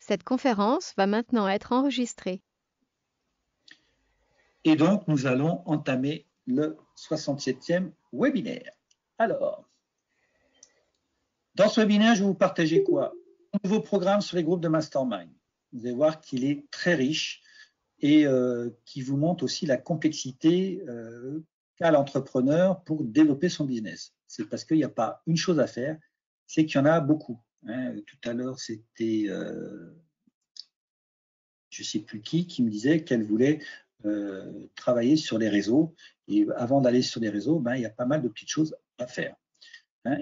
Cette conférence va maintenant être enregistrée. Et donc, nous allons entamer le 67e webinaire. Alors, dans ce webinaire, je vais vous partager quoi? Un nouveau programme sur les groupes de mastermind. Vous allez voir qu'il est très riche et qui vous montre aussi la complexité qu'a l'entrepreneur pour développer son business. C'est parce qu'il n'y a pas une chose à faire, c'est qu'il y en a beaucoup. Tout à l'heure, c'était, je ne sais plus qui me disait qu'elle voulait travailler sur les réseaux. Et avant d'aller sur les réseaux, il y a pas mal de petites choses à faire.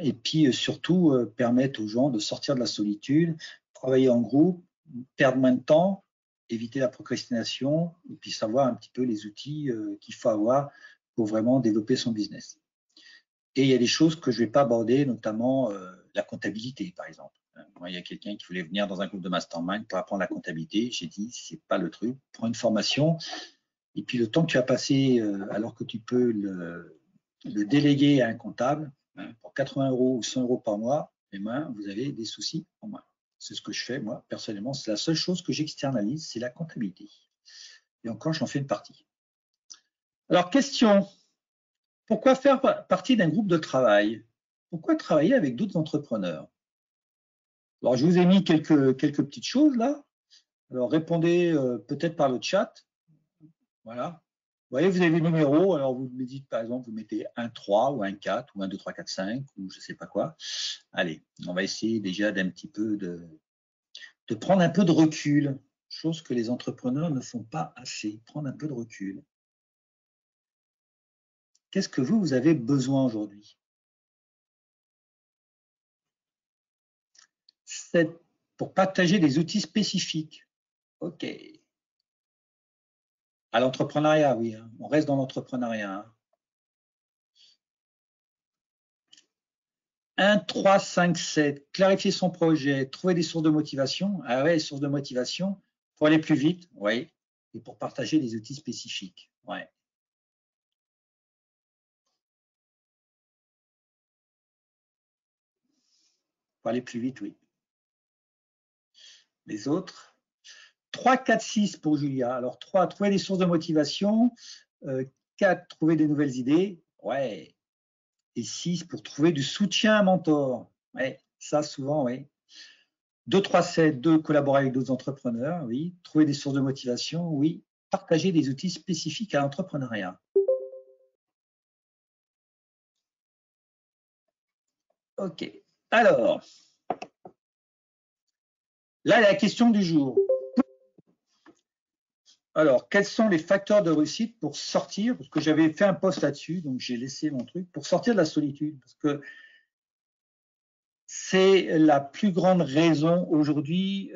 Et puis surtout, permettre aux gens de sortir de la solitude, travailler en groupe, perdre moins de temps, éviter la procrastination, et puis savoir un petit peu les outils qu'il faut avoir pour vraiment développer son business. Et il y a des choses que je ne vais pas aborder, notamment la comptabilité, par exemple. Moi, il y a quelqu'un qui voulait venir dans un groupe de mastermind pour apprendre la comptabilité. J'ai dit, c'est pas le truc. Prends une formation. Et puis, le temps que tu as passé, alors que tu peux le déléguer à un comptable, pour 80 € ou 100 € par mois, vous avez des soucis en moins. C'est ce que je fais, moi, personnellement. C'est la seule chose que j'externalise, c'est la comptabilité. Et encore, j'en fais une partie. Alors, question. Pourquoi faire partie d'un groupe de travail? Pourquoi travailler avec d'autres entrepreneurs? Alors, je vous ai mis quelques petites choses là. Alors, répondez peut-être par le chat. Voilà. Vous voyez, vous avez le numéro. Alors, vous me dites, par exemple, vous mettez 1, 3 ou 1, 4 ou 1, 2, 3, 4, 5 ou je ne sais pas quoi. Allez, on va essayer déjà d'un petit peu de prendre un peu de recul. Chose que les entrepreneurs ne font pas assez. Prendre un peu de recul. Qu'est-ce que vous avez besoin aujourd'hui? C'est pour partager des outils spécifiques. OK. À l'entrepreneuriat, oui. On reste dans l'entrepreneuriat. 1, 3, 5, 7. Clarifier son projet, trouver des sources de motivation. Ah ouais, sources de motivation pour aller plus vite, oui. Et pour partager des outils spécifiques, ouais. Pour aller plus vite, oui. Les autres. 3, 4, 6 pour Julia. Alors 3, trouver des sources de motivation. 4, trouver des nouvelles idées. Ouais. Et 6, pour trouver du soutien à un mentor. Ouais, ça souvent, oui. 2, 3, 7, 2, collaborer avec d'autres entrepreneurs, oui. Trouver des sources de motivation, oui. Partager des outils spécifiques à l'entrepreneuriat. OK. Alors, là, la question du jour. Alors, quels sont les facteurs de réussite pour sortir? Parce que j'avais fait un post là-dessus, donc j'ai laissé mon truc, pour sortir de la solitude. Parce que c'est la plus grande raison aujourd'hui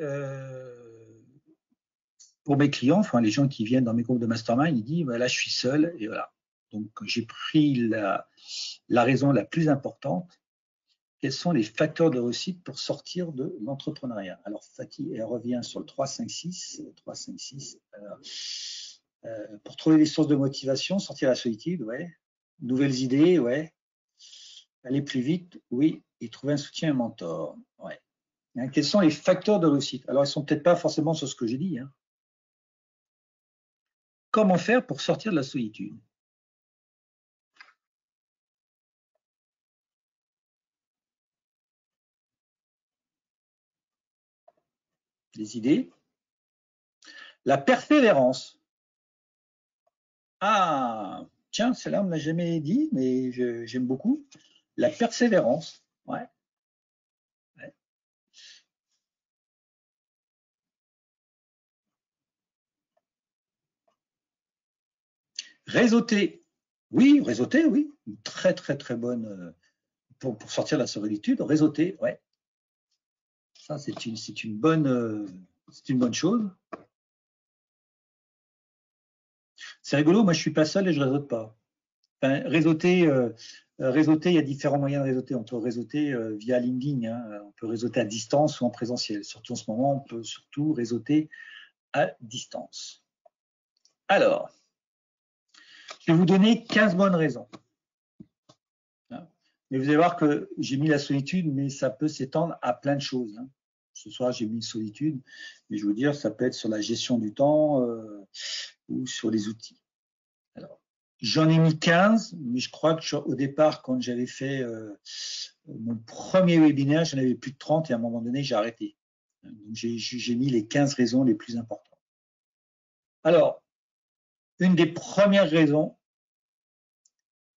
pour mes clients, enfin les gens qui viennent dans mes groupes de mastermind, ils disent, là, je suis seul, et voilà. Donc, j'ai pris la raison la plus importante. Quels sont les facteurs de réussite pour sortir de l'entrepreneuriat? Alors, Fatih, elle revient sur le 3, 5, 6. 3, 5, 6. Pour trouver des sources de motivation, sortir de la solitude, ouais. Nouvelles idées, ouais. Aller plus vite, oui. Et trouver un soutien, un mentor, ouais. Quels sont les facteurs de réussite? Alors, ils ne sont peut-être pas forcément sur ce que j'ai dit. Comment faire pour sortir de la solitude? Des idées? La persévérance. Ah, tiens, celle-là, on ne l'a jamais dit, mais j'aime beaucoup. La persévérance, ouais. Ouais. Réseauter. Oui, réseauter, oui. Une très, très, très bonne, pour sortir de la solitude, réseauter, ouais. Ça, c'est une bonne chose. C'est rigolo, moi, je ne suis pas seul et je ne réseaute pas. Enfin, réseauter, il y a différents moyens de réseauter. On peut réseauter via LinkedIn, on peut réseauter à distance ou en présentiel. Surtout en ce moment, on peut surtout réseauter à distance. Alors, je vais vous donner 15 bonnes raisons. Mais vous allez voir que j'ai mis la solitude, mais ça peut s'étendre à plein de choses. Ce soir, j'ai mis solitude, mais je veux dire, ça peut être sur la gestion du temps ou sur les outils. Alors, j'en ai mis 15, mais je crois qu'au départ, quand j'avais fait mon premier webinaire, j'en avais plus de 30 et à un moment donné, j'ai arrêté. Donc, j'ai mis les 15 raisons les plus importantes. Alors, une des premières raisons,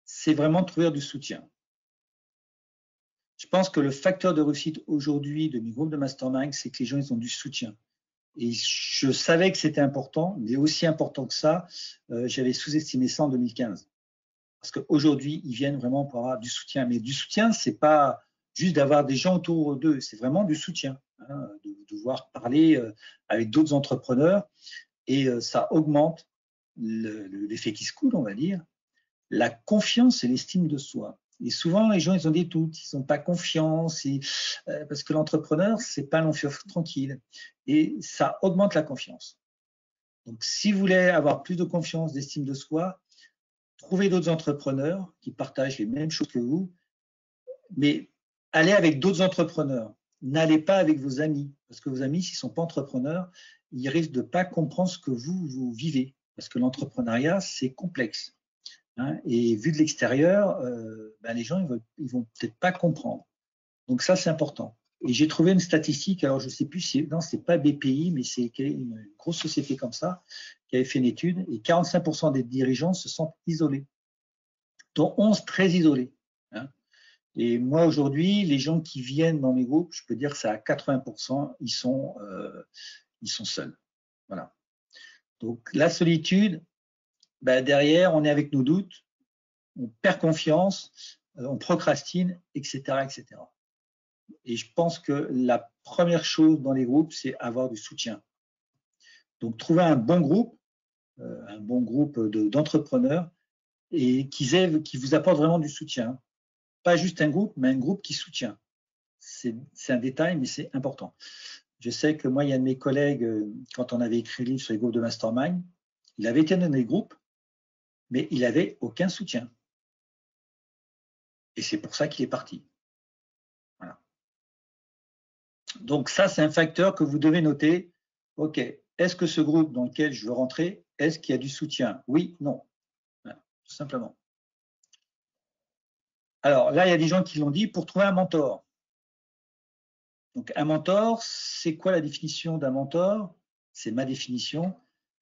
c'est vraiment de trouver du soutien. Je pense que le facteur de réussite aujourd'hui de mes groupes de mastermind, c'est que les gens, ils ont du soutien. Et je savais que c'était important, mais aussi important que ça, j'avais sous-estimé ça en 2015. Parce qu'aujourd'hui, ils viennent vraiment pour avoir du soutien. Mais du soutien, c'est pas juste d'avoir des gens autour d'eux, c'est vraiment du soutien, hein, de devoir parler avec d'autres entrepreneurs. Et ça augmente l'effet qui se coule, on va dire, la confiance et l'estime de soi. Et souvent, les gens, ils ont des doutes, ils n'ont pas confiance, parce que l'entrepreneur, c'est pas un long fleuve tranquille. Et ça augmente la confiance. Donc, si vous voulez avoir plus de confiance, d'estime de soi, trouvez d'autres entrepreneurs qui partagent les mêmes choses que vous, mais allez avec d'autres entrepreneurs. N'allez pas avec vos amis, parce que vos amis, s'ils ne sont pas entrepreneurs, ils risquent de ne pas comprendre ce que vous vivez, parce que l'entrepreneuriat, c'est complexe. Hein, et vu de l'extérieur, les gens ils vont peut-être pas comprendre. Donc ça, c'est important. Et j'ai trouvé une statistique, alors je sais plus, non, c'est pas BPI, mais c'est une grosse société comme ça qui avait fait une étude, et 45% des dirigeants se sentent isolés, dont 11 très isolés. Hein. Et moi, aujourd'hui, les gens qui viennent dans mes groupes, je peux dire que c'est à 80%, ils sont seuls. Voilà. Donc la solitude, derrière, on est avec nos doutes, on perd confiance, on procrastine, etc., etc. Et je pense que la première chose dans les groupes, c'est avoir du soutien. Donc, trouver un bon groupe d'entrepreneurs et qui vous apporte vraiment du soutien. Pas juste un groupe, mais un groupe qui soutient. C'est un détail, mais c'est important. Je sais que moi, il y a un de mes collègues, quand on avait écrit le livre sur les groupes de mastermind, il avait été dans des groupes, mais il n'avait aucun soutien. Et c'est pour ça qu'il est parti. Voilà. Donc ça, c'est un facteur que vous devez noter. OK, est-ce que ce groupe dans lequel je veux rentrer, est-ce qu'il y a du soutien? Oui, non. Voilà, tout simplement. Alors là, il y a des gens qui l'ont dit, pour trouver un mentor. Donc un mentor, c'est quoi la définition d'un mentor? C'est ma définition.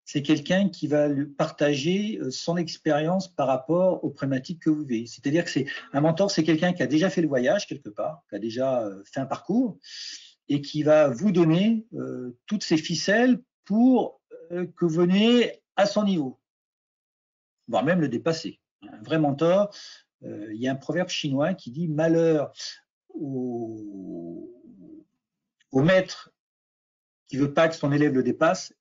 C'est quelqu'un qui va partager son expérience par rapport aux problématiques que vous vivez. C'est-à-dire que un mentor, c'est quelqu'un qui a déjà fait le voyage quelque part, qui a déjà fait un parcours, et qui va vous donner toutes ces ficelles pour que vous veniez à son niveau, voire même le dépasser. Un vrai mentor, il y a un proverbe chinois qui dit « malheur au maître qui ne veut pas que son élève le dépasse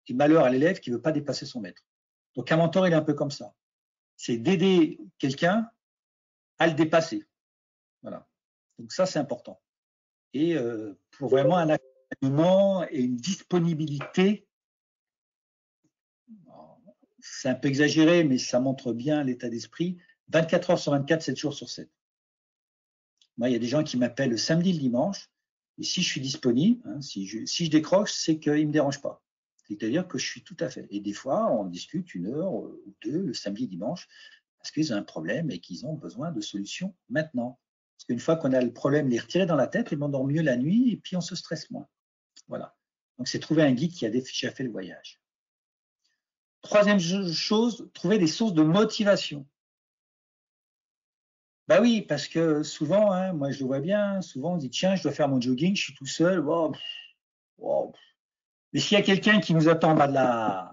et malheur à l'élève qui ne veut pas dépasser son maître ». Donc un mentor, il est un peu comme ça. C'est d'aider quelqu'un à le dépasser. Voilà. Donc ça, c'est important. Et pour vraiment un accompagnement et une disponibilité, c'est un peu exagéré, mais ça montre bien l'état d'esprit, 24 heures sur 24, 7 jours sur 7. Moi, il y a des gens qui m'appellent le samedi, le dimanche, et si je suis disponible, hein, si je décroche, c'est qu'ils ne me dérangent pas. C'est-à-dire que je suis tout à fait. Et des fois, on discute 1 heure ou 2 le samedi, dimanche, parce qu'ils ont un problème et qu'ils ont besoin de solutions maintenant. Parce qu'une fois qu'on a le problème, les retirer dans la tête, ils m'endorment mieux la nuit et puis on se stresse moins. Voilà. Donc, c'est trouver un guide qui a déjà fait le voyage. Troisième chose, trouver des sources de motivation. Bah oui, parce que souvent, hein, moi je le vois bien, souvent on dit tiens, je dois faire mon jogging, je suis tout seul. Wow, wow. Mais s'il y a quelqu'un qui nous attend en bas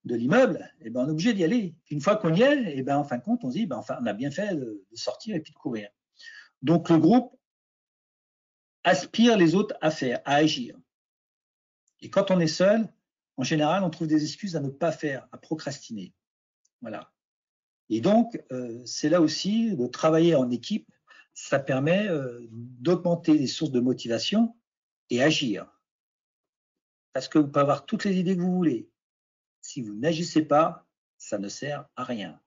de l'immeuble, eh ben, on est obligé d'y aller. Une fois qu'on y est, eh ben, en fin de compte, on se dit enfin, on a bien fait de sortir et puis de courir. Donc le groupe aspire les autres à faire, à agir. Et quand on est seul, en général, on trouve des excuses à ne pas faire, à procrastiner. Voilà. Et donc, c'est là aussi de travailler en équipe, ça permet d'augmenter les sources de motivation et agir. Parce que vous pouvez avoir toutes les idées que vous voulez. Si vous n'agissez pas, ça ne sert à rien.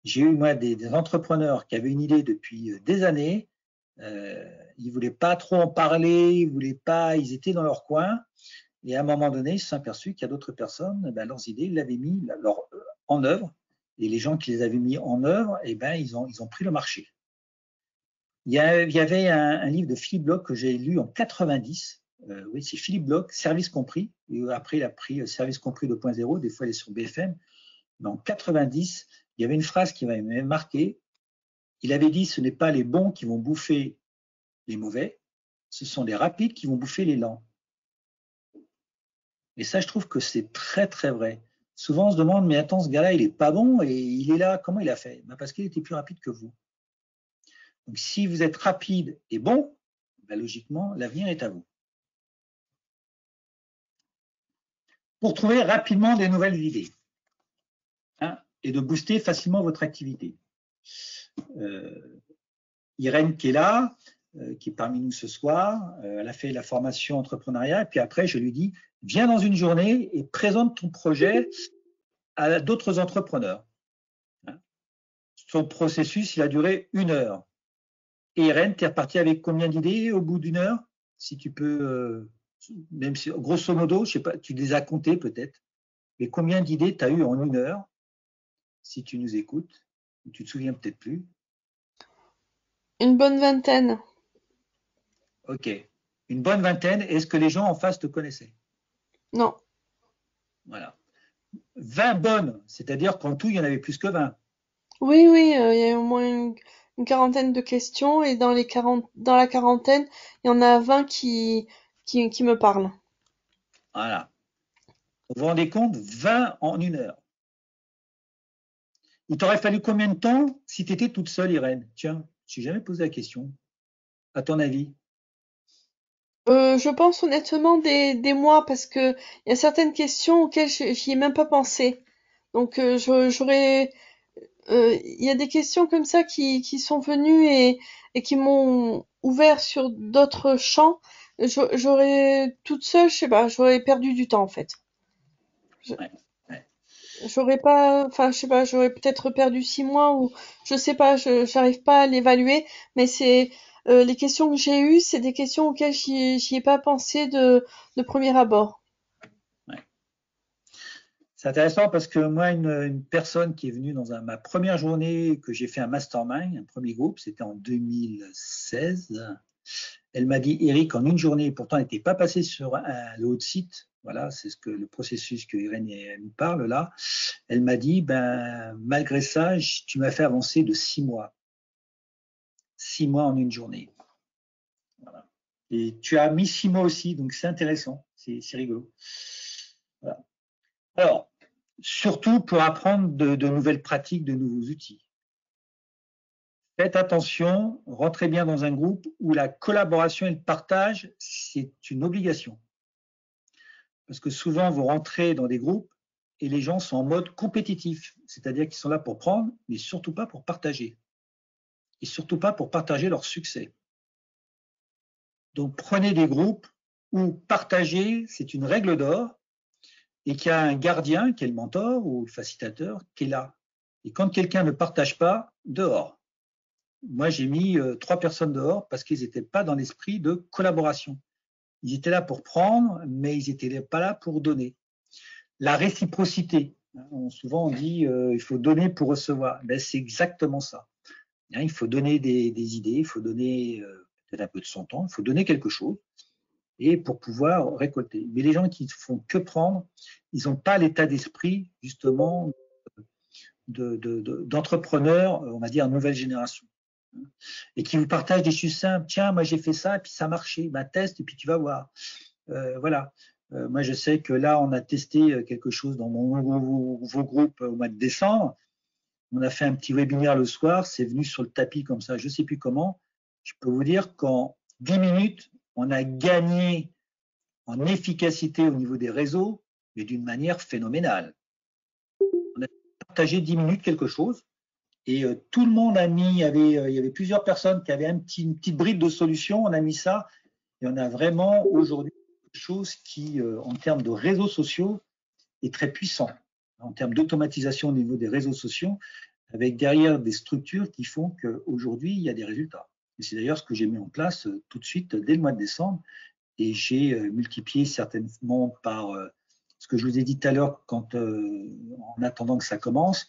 J'ai eu, moi, des entrepreneurs qui avaient une idée depuis des années, Ils ne voulaient pas trop en parler, ils étaient dans leur coin. Et à un moment donné, ils se sont aperçus qu'il y a d'autres personnes, leurs idées, ils l'avaient mis en œuvre. Et les gens qui les avaient mis en œuvre, ils ont pris le marché. Il y avait un livre de Philippe Bloch que j'ai lu en 90. Oui, c'est Philippe Bloch, Service compris. Et après, il a pris Service compris 2.0. Des fois, il est sur BFM. Mais en 90, il y avait une phrase qui m'avait marqué. Il avait dit, ce n'est pas les bons qui vont bouffer les mauvais, ce sont les rapides qui vont bouffer les lents. Et ça, je trouve que c'est très, très vrai. Souvent, on se demande, mais attends, ce gars-là, il n'est pas bon et il est là, comment il a fait? Parce qu'il était plus rapide que vous. Donc, si vous êtes rapide et bon, logiquement, l'avenir est à vous. Pour trouver rapidement des nouvelles idées et de booster facilement votre activité. Irène qui est là, qui est parmi nous ce soir, elle a fait la formation entrepreneuriat et puis après, je lui dis, viens dans une journée et présente ton projet à d'autres entrepreneurs. Son processus, il a duré 1 heure. Et Irène, tu es reparti avec combien d'idées au bout d'1 heure? Si tu peux, même si, grosso modo, je sais pas, tu les as comptées peut-être, mais combien d'idées tu as eu en 1 heure, si tu nous écoutes, tu te souviens peut-être plus? Une bonne vingtaine. Ok, une bonne vingtaine. Est-ce que les gens en face te connaissaient? Non. Voilà. 20 bonnes, c'est-à-dire qu'en tout, il y en avait plus que 20. Oui, il y a au moins une quarantaine de questions et dans la quarantaine, il y en a 20 qui me parlent. Voilà. Vous vous rendez compte? 20 en 1 heure. Il t'aurait fallu combien de temps si tu étais toute seule, Irène? Tiens, je n'ai jamais posé la question. À ton avis? Je pense honnêtement des mois parce que il y a certaines questions auxquelles j'y ai même pas pensé. Donc il y a des questions comme ça qui sont venues et qui m'ont ouvert sur d'autres champs. J'aurais toute seule, je sais pas, j'aurais perdu du temps en fait. Ouais. J'aurais pas, enfin je sais pas, j'aurais peut-être perdu 6 mois ou je sais pas, j'arrive pas à l'évaluer, mais c'est les questions que j'ai eues, c'est des questions auxquelles j'y ai pas pensé de premier abord. Ouais. C'est intéressant parce que moi, une personne qui est venue dans ma première journée que j'ai fait un mastermind, un premier groupe, c'était en 2016. Elle m'a dit, Eric, en une journée, pourtant elle n'était pas passée sur le haut de site. Voilà, c'est le processus que Irène nous parle là. Elle m'a dit, malgré ça, tu m'as fait avancer de 6 mois. 6 mois en une journée. Voilà. Et tu as mis 6 mois aussi, donc c'est intéressant, c'est rigolo. Voilà. Alors, surtout pour apprendre de nouvelles pratiques, de nouveaux outils. Faites attention, rentrez bien dans un groupe où la collaboration et le partage, c'est une obligation. Parce que souvent, vous rentrez dans des groupes et les gens sont en mode compétitif, c'est-à-dire qu'ils sont là pour prendre, mais surtout pas pour partager. Et surtout pas pour partager leur succès. Donc, prenez des groupes où partager, c'est une règle d'or et qu'il y a un gardien, qui est le mentor ou le facilitateur, qui est là. Et quand quelqu'un ne partage pas, dehors. Moi, j'ai mis 3 personnes dehors parce qu'ils n'étaient pas dans l'esprit de collaboration. Ils étaient là pour prendre, mais ils n'étaient pas là pour donner. La réciprocité. Souvent, on dit il faut donner pour recevoir. C'est exactement ça. Il faut donner des idées, il faut donner peut-être un peu de son temps, il faut donner quelque chose et pour pouvoir récolter. Mais les gens qui ne font que prendre, ils n'ont pas l'état d'esprit justement d'entrepreneurs, on va dire, nouvelle génération. Et qui vous partagent des choses simples. Tiens, moi j'ai fait ça et puis ça a marché. Teste et puis tu vas voir. Voilà. Moi je sais que là on a testé quelque chose dans mon nouveau groupe au mois de décembre. On a fait un petit webinaire le soir. C'est venu sur le tapis comme ça. Je ne sais plus comment. Je peux vous dire qu'en 10 minutes, on a gagné en efficacité au niveau des réseaux, mais d'une manière phénoménale. On a partagé 10 minutes quelque chose. Et tout le monde a mis, il y avait plusieurs personnes qui avaient une petite brique de solution, on a mis ça, et on a vraiment aujourd'hui quelque chose qui, en termes de réseaux sociaux, est très puissant, en termes d'automatisation au niveau des réseaux sociaux, avec derrière des structures qui font qu'aujourd'hui, il y a des résultats. Et c'est d'ailleurs ce que j'ai mis en place tout de suite dès le mois de décembre. Et j'ai multiplié certainement par ce que je vous ai dit tout à l'heure en attendant que ça commence.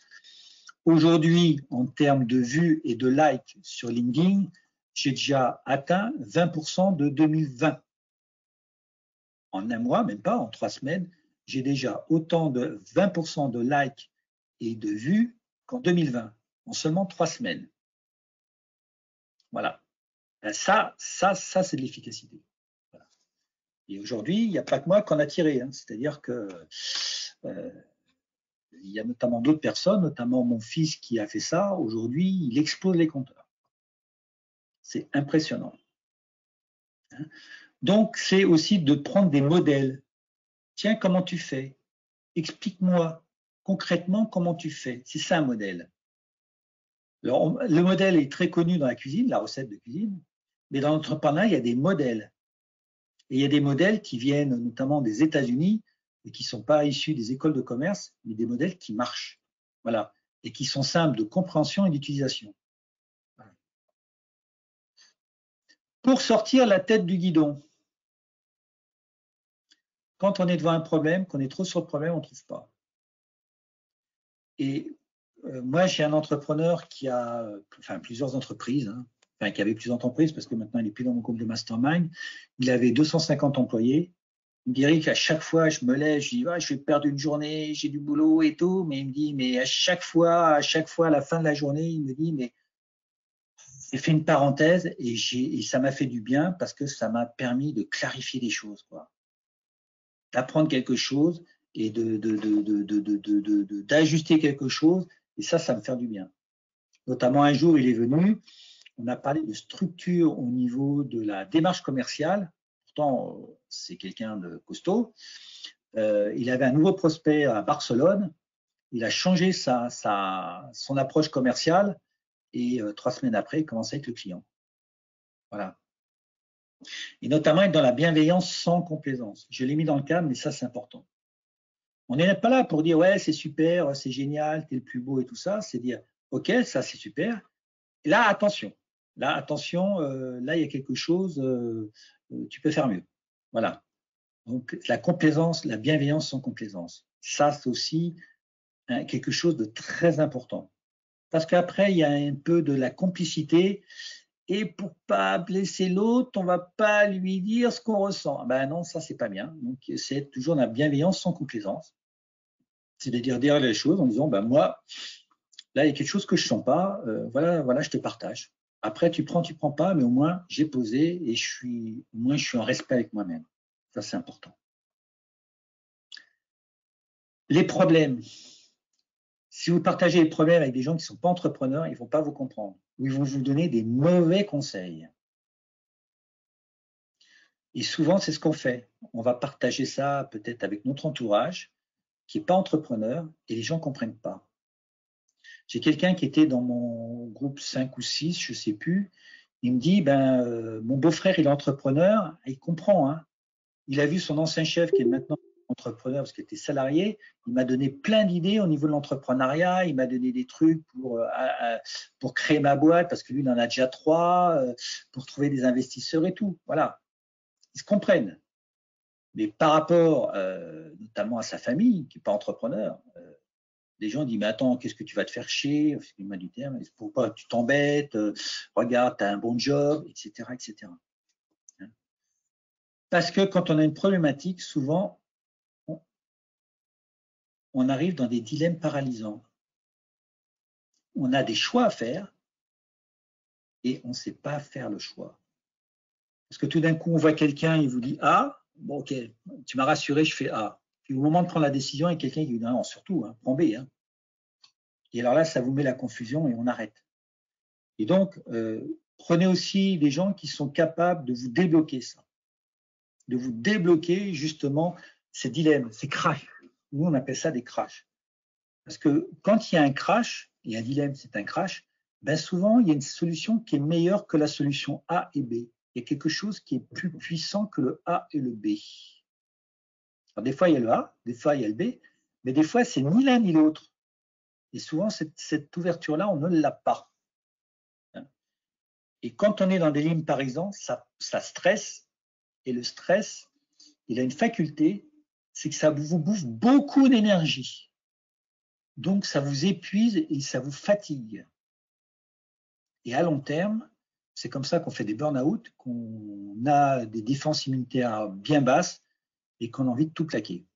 Aujourd'hui, en termes de vues et de likes sur LinkedIn, j'ai déjà atteint 20% de 2020. En un mois, même pas, en 3 semaines, j'ai déjà autant de 20% de likes et de vues qu'en 2020, en seulement 3 semaines. Voilà. Ça c'est de l'efficacité. Voilà. Et aujourd'hui, il n'y a pas que moi qu'on a tiré. C'est-à-dire que il y a notamment d'autres personnes, notamment mon fils qui a fait ça. Aujourd'hui, il explose les compteurs. C'est impressionnant. Donc, c'est aussi de prendre des modèles. Tiens, comment tu fais? Explique-moi concrètement comment tu fais. C'est ça un modèle. Alors, le modèle est très connu dans la cuisine, la recette de cuisine, mais dans l'entrepreneuriat, il y a des modèles. Et il y a des modèles qui viennent notamment des États-Unis et qui ne sont pas issus des écoles de commerce, mais des modèles qui marchent. Voilà. Et qui sont simples de compréhension et d'utilisation. Voilà. Pour sortir la tête du guidon, quand on est devant un problème, qu'on est trop sur le problème, on ne trouve pas. Et moi, j'ai un entrepreneur qui a plusieurs entreprises, qui avait plusieurs entreprises parce que maintenant il n'est plus dans mon groupe de mastermind. Il avait 250 employés. Il me dirait qu'à chaque fois, je me lève, je dis, je vais perdre une journée, j'ai du boulot et tout. Mais il me dit, mais à chaque fois, à la fin de la journée, il me dit, mais j'ai fait une parenthèse et ça m'a fait du bien parce que ça m'a permis de clarifier des choses, quoi. D'apprendre quelque chose et d'ajuster quelque chose. Et ça me fait du bien. Notamment un jour, il est venu, on a parlé de structure au niveau de la démarche commerciale. Pourtant, c'est quelqu'un de costaud. Il avait un nouveau prospect à Barcelone. Il a changé son approche commerciale et 3 semaines après, il commençait avec le client. Voilà. Et notamment être dans la bienveillance sans complaisance. Je l'ai mis dans le cadre, mais ça, c'est important. On n'est pas là pour dire ouais, c'est super, c'est génial, t'es le plus beau et tout ça. C'est dire ok, ça c'est super. Et là, attention. Là, il y a quelque chose, tu peux faire mieux. Voilà. Donc, la complaisance, la bienveillance sans complaisance. Ça, c'est aussi quelque chose de très important. Parce qu'après, il y a un peu de la complicité. Et pour pas blesser l'autre, on va pas lui dire ce qu'on ressent. Ben non, ça, c'est pas bien. Donc, c'est toujours la bienveillance sans complaisance. C'est-à-dire dire les choses en disant, ben moi, là, il y a quelque chose que je sens pas. Voilà, je te partage. Après, tu prends pas, mais au moins, j'ai posé et je suis en respect avec moi-même. Ça, c'est important. Les problèmes. Si vous partagez les problèmes avec des gens qui ne sont pas entrepreneurs, ils ne vont pas vous comprendre. Ou ils vont vous donner des mauvais conseils. Et souvent, c'est ce qu'on fait. On va partager ça peut-être avec notre entourage qui n'est pas entrepreneur et les gens ne comprennent pas. J'ai quelqu'un qui était dans mon groupe 5 ou 6, je ne sais plus. Il me dit, mon beau-frère, il est entrepreneur, il comprend. Il a vu son ancien chef qui est maintenant entrepreneur parce qu'il était salarié. Il m'a donné plein d'idées au niveau de l'entrepreneuriat. Il m'a donné des trucs pour créer ma boîte parce que lui, il en a déjà 3, pour trouver des investisseurs et tout. Voilà. Ils se comprennent. Mais par rapport notamment à sa famille, qui n'est pas entrepreneur, les gens disent, mais attends, qu'est-ce que tu vas te faire chier? Excuse-moi du terme, pourquoi tu t'embêtes? Regarde, tu as un bon job, etc., etc. Parce que quand on a une problématique, souvent, on arrive dans des dilemmes paralysants. On a des choix à faire et on ne sait pas faire le choix. Parce que tout d'un coup, on voit quelqu'un, il vous dit A, bon ok, tu m'as rassuré, je fais A. Puis au moment de prendre la décision, il y a quelqu'un qui dit non, surtout, prends B. Et alors là, ça vous met la confusion et on arrête. Et donc, prenez aussi des gens qui sont capables de vous débloquer ça. De vous débloquer justement ces dilemmes, ces crashs. Nous, on appelle ça des crashs. Parce que quand il y a un crash, et un dilemme, c'est un crash, souvent, il y a une solution qui est meilleure que la solution A et B. Il y a quelque chose qui est plus puissant que le A et le B. Alors, des fois, il y a le A, des fois, il y a le B, mais des fois, c'est ni l'un ni l'autre. Et souvent, cette ouverture-là, on ne l'a pas. Et quand on est dans des lignes par exemple, ça stresse. Et le stress, il a une faculté, c'est que ça vous bouffe beaucoup d'énergie. Donc, ça vous épuise et ça vous fatigue. Et à long terme, c'est comme ça qu'on fait des burn-out, qu'on a des défenses immunitaires bien basses et qu'on a envie de tout claquer.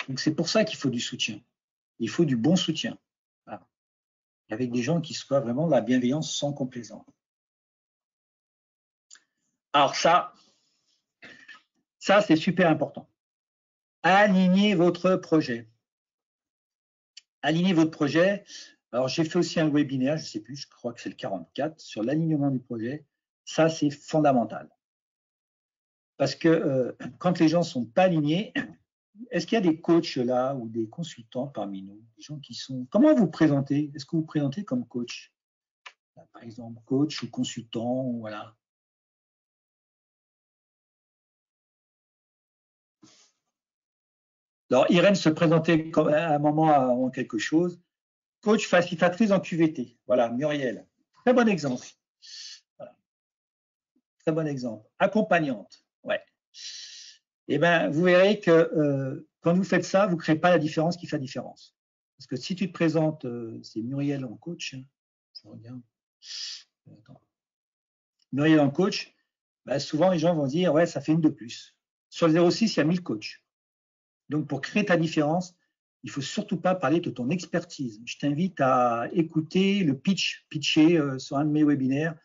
Donc, c'est pour ça qu'il faut du soutien. Il faut du bon soutien. Voilà. Avec des gens qui soient vraiment de la bienveillance sans complaisance. Alors ça c'est super important. Alignez votre projet. Alignez votre projet. Alors, j'ai fait aussi un webinaire, je ne sais plus, je crois que c'est le 44, sur l'alignement du projet. Ça, c'est fondamental. Parce que quand les gens ne sont pas alignés, est-ce qu'il y a des coachs là ou des consultants parmi nous, des gens qui sont… Comment vous présentez? Est-ce que vous vous présentez comme coach? Par exemple, coach ou consultant, voilà. Alors, Irène se présentait à un moment en quelque chose. Coach facilitatrice en QVT. Voilà, Muriel. Très bon exemple. Voilà. Très bon exemple. Accompagnante. Ouais. Eh bien, vous verrez que quand vous faites ça, vous ne créez pas la différence qui fait la différence. Parce que si tu te présentes, c'est Muriel en coach. Je regarde. Attends. Muriel en coach, bah, souvent les gens vont dire, ouais, ça fait une de plus. Sur le 06, il y a 1000 coachs. Donc, pour créer ta différence, il ne faut surtout pas parler de ton expertise. Je t'invite à écouter le pitcher sur un de mes webinaires.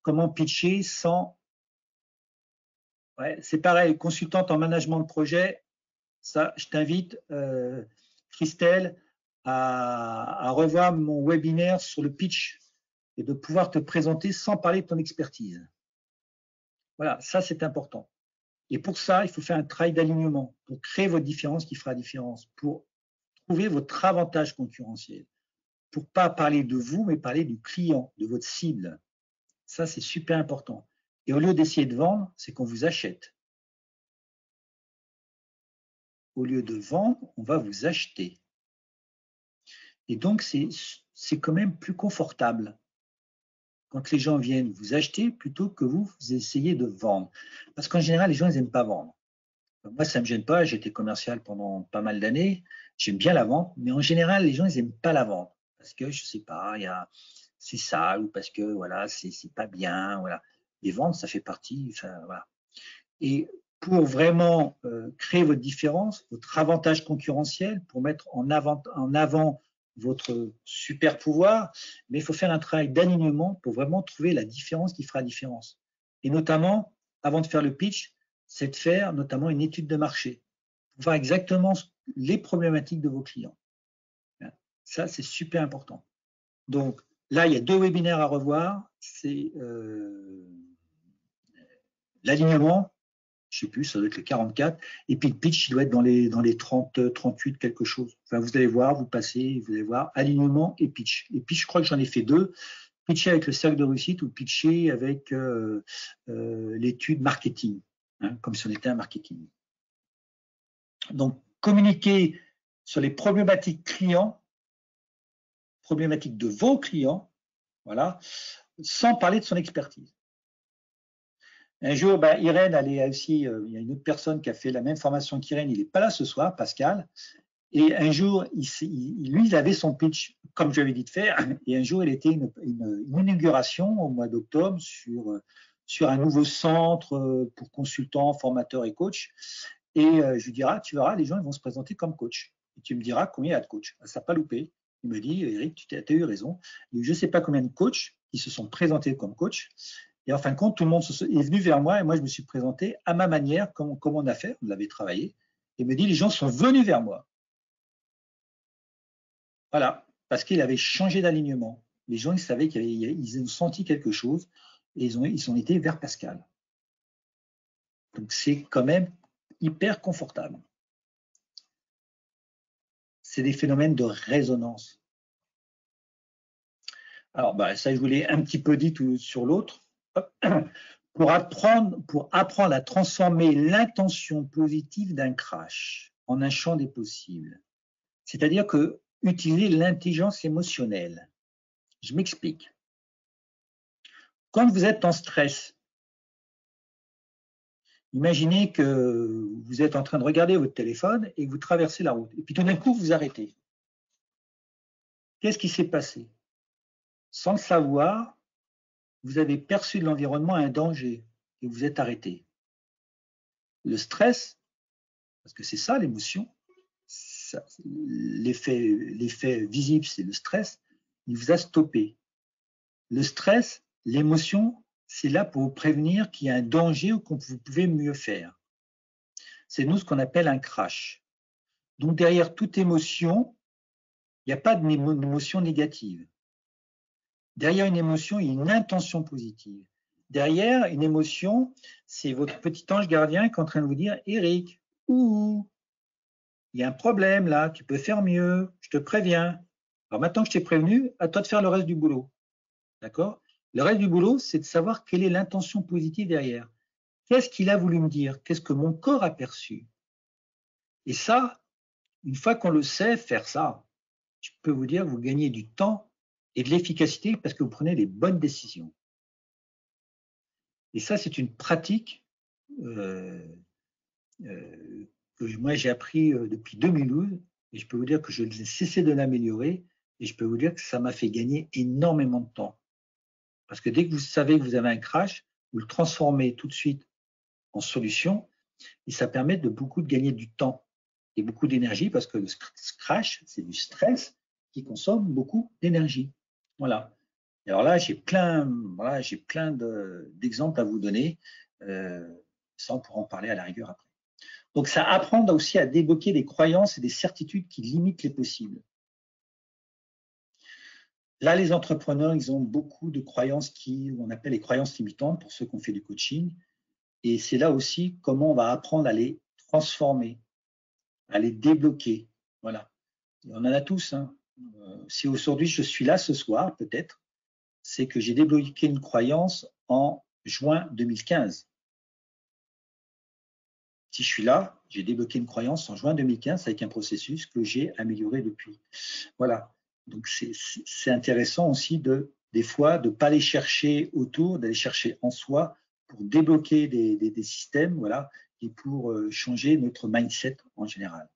Comment pitcher sans… Ouais, c'est pareil, consultante en management de projet. Ça, je t'invite, Christelle, à revoir mon webinaire sur le pitch et de pouvoir te présenter sans parler de ton expertise. Voilà, ça c'est important. Et pour ça, il faut faire un travail d'alignement pour créer votre différence qui fera la différence, pour trouver votre avantage concurrentiel, pour pas parler de vous, mais parler du client, de votre cible. Ça, c'est super important. Et au lieu d'essayer de vendre, c'est qu'on vous achète. Au lieu de vendre, on va vous acheter. Et donc, c'est quand même plus confortable quand les gens viennent vous acheter plutôt que vous essayez de vendre. Parce qu'en général, les gens, ils n'aiment pas vendre. Moi, ça ne me gêne pas. J'ai été commercial pendant pas mal d'années. J'aime bien la vente. Mais en général, les gens, ils n'aiment pas la vente. Parce que, je ne sais pas, c'est sale ou parce que, voilà, c'est pas bien. Voilà. Les ventes, ça fait partie. Enfin, voilà. Et pour vraiment créer votre différence, votre avantage concurrentiel, pour mettre en avant votre super pouvoir, mais il faut faire un travail d'alignement pour vraiment trouver la différence qui fera la différence. Et notamment, avant de faire le pitch, c'est de faire notamment une étude de marché pour voir exactement les problématiques de vos clients. Ça, c'est super important. Donc là, il y a 2 webinaires à revoir. C'est l'alignement, je ne sais plus, ça doit être le 44, et puis le pitch, il doit être dans les 30, 38, quelque chose. Enfin, vous allez voir, vous allez voir, alignement et pitch. Et pitch, je crois que j'en ai fait 2. Pitcher avec le cercle de réussite ou pitcher avec l'étude marketing, hein, comme si on était un marketing. Donc, communiquer sur les problématiques clients, problématiques de vos clients, voilà, sans parler de son expertise. Un jour, Irène, elle est aussi, il y a une autre personne qui a fait la même formation qu'Irène, il n'est pas là ce soir, Pascal. Et un jour, lui, il avait son pitch, comme je lui avais dit de faire. Et un jour, il était une inauguration au mois d'octobre sur un nouveau centre pour consultants, formateurs et coachs. Et je lui dirai, tu verras, les gens ils vont se présenter comme coach. Et tu me diras combien il y a de coachs. Ça n'a pas loupé. Il me dit, Eric, tu as eu raison. Je ne sais pas combien de coachs qui se sont présentés comme coach. Et en fin de compte, tout le monde est venu vers moi et moi, je me suis présenté à ma manière, comme on a fait, on l'avait travaillé. Et il me dit, les gens sont venus vers moi. Voilà, parce qu'il avait changé d'alignement. Les gens, ils savaient qu'ils ont senti quelque chose et ils sont été vers Pascal. Donc, c'est quand même hyper confortable. C'est des phénomènes de résonance. Alors, ça, je vous l'ai un petit peu dit sur l'autre. Pour apprendre à transformer l'intention positive d'un crash en un champ des possibles. C'est-à-dire que utiliser l'intelligence émotionnelle. Je m'explique. Quand vous êtes en stress, imaginez que vous êtes en train de regarder votre téléphone et que vous traversez la route. Et puis tout d'un coup, vous arrêtez. Qu'est-ce qui s'est passé? Sans le savoir, vous avez perçu de l'environnement un danger et vous êtes arrêté. Le stress, parce que c'est ça l'émotion, l'effet visible, c'est le stress, il vous a stoppé. Le stress, l'émotion, c'est là pour vous prévenir qu'il y a un danger ou que vous pouvez mieux faire. C'est nous ce qu'on appelle un crash. Donc derrière toute émotion, il n'y a pas d'émotion négative. Derrière une émotion, il y a une intention positive. Derrière une émotion, c'est votre petit ange gardien qui est en train de vous dire « Eric, il y a un problème là, tu peux faire mieux, je te préviens. Alors maintenant que je t'ai prévenu, à toi de faire le reste du boulot. » D'accord? Le reste du boulot, c'est de savoir quelle est l'intention positive derrière. Qu'est-ce qu'il a voulu me dire? Qu'est-ce que mon corps a perçu? Et ça, une fois qu'on le sait, faire ça, je peux vous dire que vous gagnez du temps et de l'efficacité parce que vous prenez les bonnes décisions. Et ça, c'est une pratique que moi j'ai appris depuis 2012 et je peux vous dire que je n'ai cessé de l'améliorer et je peux vous dire que ça m'a fait gagner énormément de temps. Parce que dès que vous savez que vous avez un crash, vous le transformez tout de suite en solution et ça permet de gagner du temps et beaucoup d'énergie parce que le crash, c'est du stress qui consomme beaucoup d'énergie. Voilà. Et alors là, j'ai plein d'exemples à vous donner. Ça, on pourra en parler à la rigueur après. Donc, ça apprend aussi à débloquer des croyances et des certitudes qui limitent les possibles. Là, les entrepreneurs, ils ont beaucoup de croyances on appelle les croyances limitantes pour ceux qui ont fait du coaching. Et c'est là aussi comment on va apprendre à les transformer, à les débloquer. Voilà. Et on en a tous. Hein. Si aujourd'hui je suis là ce soir, peut-être, c'est que j'ai débloqué une croyance en juin 2015. Si je suis là, j'ai débloqué une croyance en juin 2015 avec un processus que j'ai amélioré depuis. Voilà. Donc, c'est intéressant aussi des fois de ne pas aller chercher autour, d'aller chercher en soi pour débloquer des systèmes, voilà, et pour changer notre mindset en général.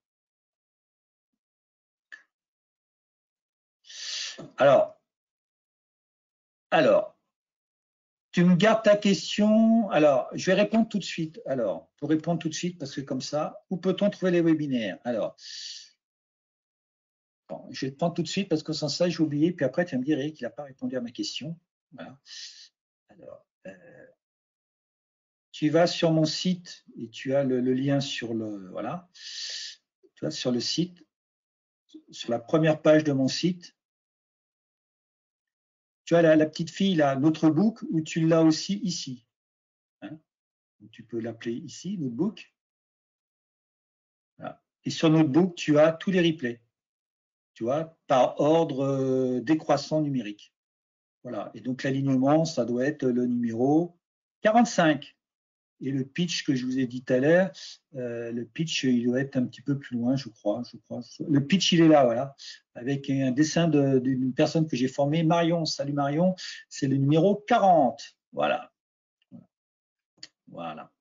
Alors, tu me gardes ta question. Alors, je vais répondre tout de suite. Alors, pour répondre tout de suite, parce que comme ça, où peut-on trouver les webinaires? Alors, bon, je vais le prendre tout de suite parce que sans ça, j'ai oublié. Puis après, tu vas me dire, Eric, il n'a pas répondu à ma question. Voilà. Alors, tu vas sur mon site et tu as le lien sur voilà. Tu vois, sur le site, sur la première page de mon site, tu as la petite fille là, Notebook, où tu l'as aussi ici. Hein, tu peux l'appeler ici, Notebook. Voilà. Et sur Notebook, tu as tous les replays. Tu vois, par ordre décroissant numérique. Voilà. Et donc l'alignement, ça doit être le numéro 45. Et le pitch que je vous ai dit tout à l'heure, le pitch, il doit être un petit peu plus loin, je crois. Le pitch, il est là, voilà, avec un dessin d'une personne que j'ai formée, Marion. Salut Marion, c'est le numéro 40. Voilà. Voilà.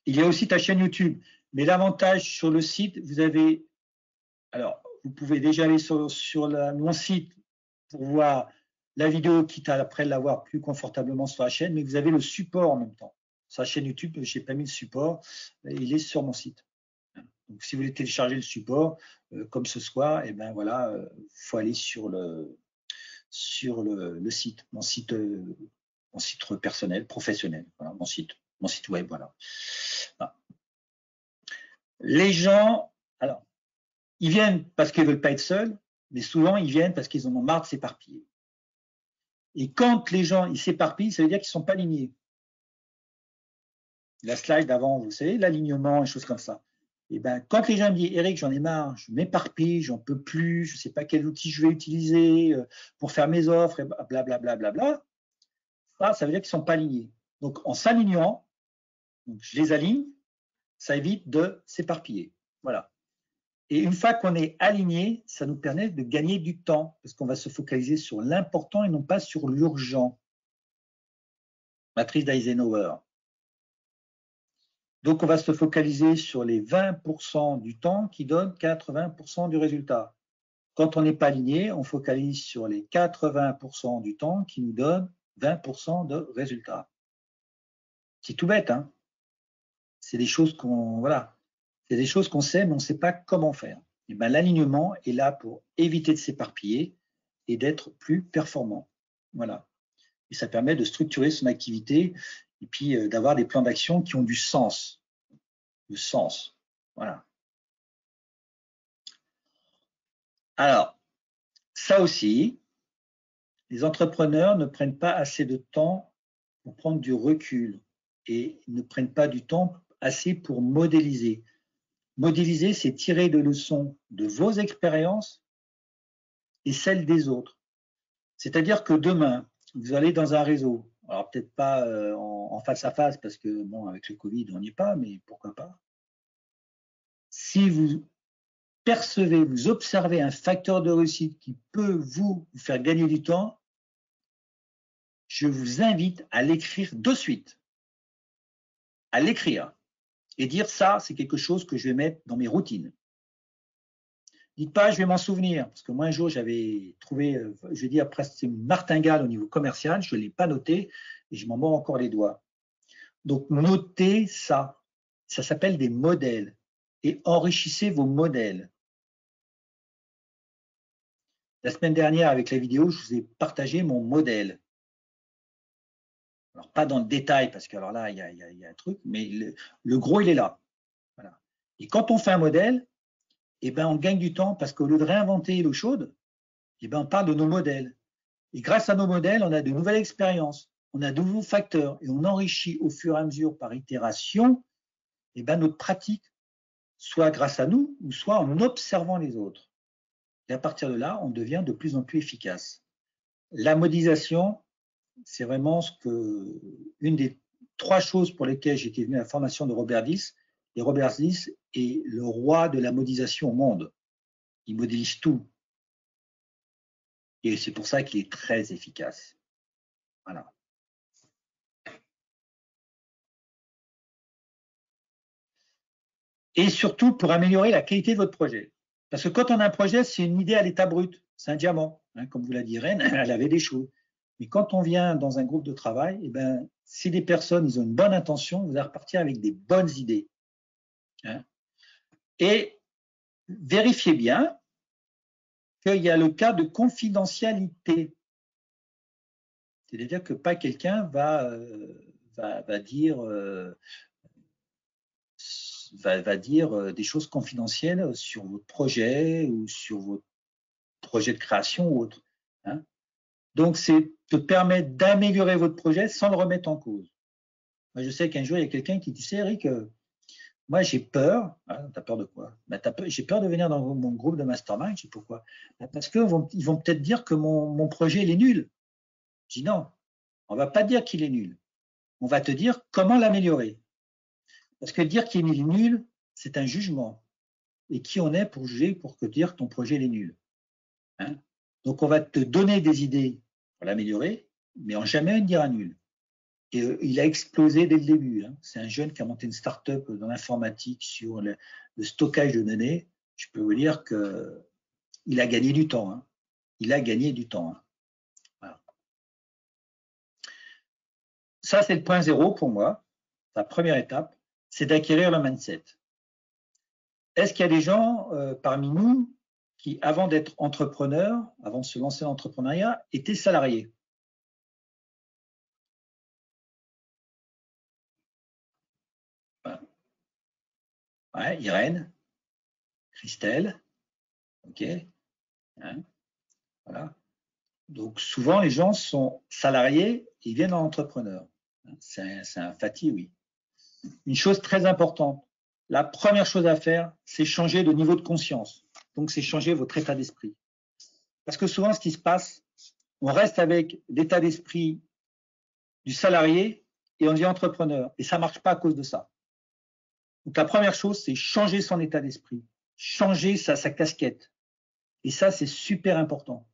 Il y a aussi ta chaîne YouTube. Mais l'avantage sur le site, vous avez... Alors, vous pouvez déjà aller sur mon site pour voir la vidéo, quitte à après l'avoir plus confortablement sur la chaîne, mais vous avez le support en même temps. Sur la chaîne YouTube, je n'ai pas mis le support, il est sur mon site. Donc, si vous voulez télécharger le support, comme ce soir, et ben voilà, faut aller sur le site, mon site personnel, professionnel, voilà, mon site web, voilà. Les gens, alors, ils viennent parce qu'ils ne veulent pas être seuls, mais souvent ils viennent parce qu'ils en ont marre de s'éparpiller. Et quand les gens ils s'éparpillent, ça veut dire qu'ils ne sont pas alignés. La slide d'avant, vous savez, l'alignement et choses comme ça. Et ben, quand les gens me disent, Eric, j'en ai marre, je m'éparpille, j'en peux plus, je ne sais pas quel outil je vais utiliser pour faire mes offres, et blablabla, ça veut dire qu'ils ne sont pas alignés. Donc, en s'alignant, je les aligne, ça évite de s'éparpiller. Voilà. Et une fois qu'on est aligné, ça nous permet de gagner du temps, parce qu'on va se focaliser sur l'important et non pas sur l'urgent. Matrice d'Eisenhower. Donc, on va se focaliser sur les 20% du temps qui donnent 80% du résultat. Quand on n'est pas aligné, on focalise sur les 80% du temps qui nous donnent 20% de résultats. C'est tout bête, hein? C'est des choses qu'on c'est des choses qu'on sait, mais on ne sait pas comment faire. Et ben, l'alignement est là pour éviter de s'éparpiller et d'être plus performant. Voilà. Et ça permet de structurer son activité et puis d'avoir des plans d'action qui ont du sens. Le sens. Voilà. Alors, ça aussi, les entrepreneurs ne prennent pas assez de temps pour prendre du recul et ne prennent pas du temps assez pour modéliser. Modéliser, c'est tirer des leçons de vos expériences et celles des autres. C'est-à-dire que demain, vous allez dans un réseau, alors peut-être pas en face à face, parce que bon, avec le Covid, on n'y est pas, mais pourquoi pas. Si vous percevez, vous observez un facteur de réussite qui peut vous faire gagner du temps, je vous invite à l'écrire de suite. À l'écrire. Et dire ça, c'est quelque chose que je vais mettre dans mes routines. Dites pas, je vais m'en souvenir, parce que moi un jour j'avais trouvé, je vais dire presque une martingale au niveau commercial, je ne l'ai pas noté et je m'en mords encore les doigts. Donc notez ça, ça s'appelle des modèles et enrichissez vos modèles. La semaine dernière avec la vidéo, je vous ai partagé mon modèle. Alors pas dans le détail parce que alors là il y a un truc, mais le gros il est là. Voilà. Et quand on fait un modèle, eh ben, on gagne du temps parce qu'au lieu de réinventer l'eau chaude, eh ben, on parle de nos modèles. Et grâce à nos modèles, on a de nouvelles expériences, on a de nouveaux facteurs et on enrichit au fur et à mesure par itération eh ben, notre pratique, soit grâce à nous ou soit en observant les autres. Et à partir de là, on devient de plus en plus efficace. La modélisation, c'est vraiment une des 3 choses pour lesquelles j'étais venu à la formation de Robert Dills. Et Robert Dills est le roi de la modélisation au monde. Il modélise tout. Et c'est pour ça qu'il est très efficace. Voilà. Et surtout pour améliorer la qualité de votre projet. Parce que quand on a un projet, c'est une idée à l'état brut. C'est un diamant. Hein, comme vous l'a dit Rennes, elle avait des choses. Mais quand on vient dans un groupe de travail, eh ben, si des personnes ils ont une bonne intention, vous allez repartir avec des bonnes idées. Hein. Et vérifiez bien qu'il y a le cas de confidentialité. C'est-à-dire que pas quelqu'un va dire des choses confidentielles sur votre projet ou sur votre projet de création ou autre. Hein. Donc, c'est te permettre d'améliorer votre projet sans le remettre en cause. Moi, je sais qu'un jour, il y a quelqu'un qui dit, tu sais, Eric, moi, j'ai peur. Ah, t'as peur de quoi? Ben, j'ai peur de venir dans mon groupe de mastermind. Je sais pourquoi. Ben, parce qu'ils vont peut-être dire que mon projet, il est nul. Je dis non, on ne va pas dire qu'il est nul. On va te dire comment l'améliorer. Parce que dire qu'il est nul, c'est un jugement. Et qui on est pour juger, pour dire que ton projet est nul. Hein? Donc, on va te donner des idées pour l'améliorer, mais en jamais dire un nul. Et il a explosé dès le début. Hein. C'est un jeune qui a monté une start-up dans l'informatique sur le stockage de données. Je peux vous dire qu'il a gagné du temps. Hein. Il a gagné du temps. Hein. Voilà. Ça, c'est le point 0 pour moi. La première étape, c'est d'acquérir le mindset. Est-ce qu'il y a des gens parmi nous qui, avant d'être entrepreneurs, avant de se lancer dans l'entrepreneuriat, étaient salariés? Ouais, Irène, Christelle, ok. Hein, voilà. Donc souvent les gens sont salariés et ils viennent en entrepreneur. C'est un fati, oui. Une chose très importante, la première chose à faire, c'est changer de niveau de conscience. Donc c'est changer votre état d'esprit. Parce que souvent ce qui se passe, on reste avec l'état d'esprit du salarié et on devient entrepreneur. Et ça ne marche pas à cause de ça. Donc la première chose, c'est changer son état d'esprit. changer sa casquette. Et ça, c'est super important.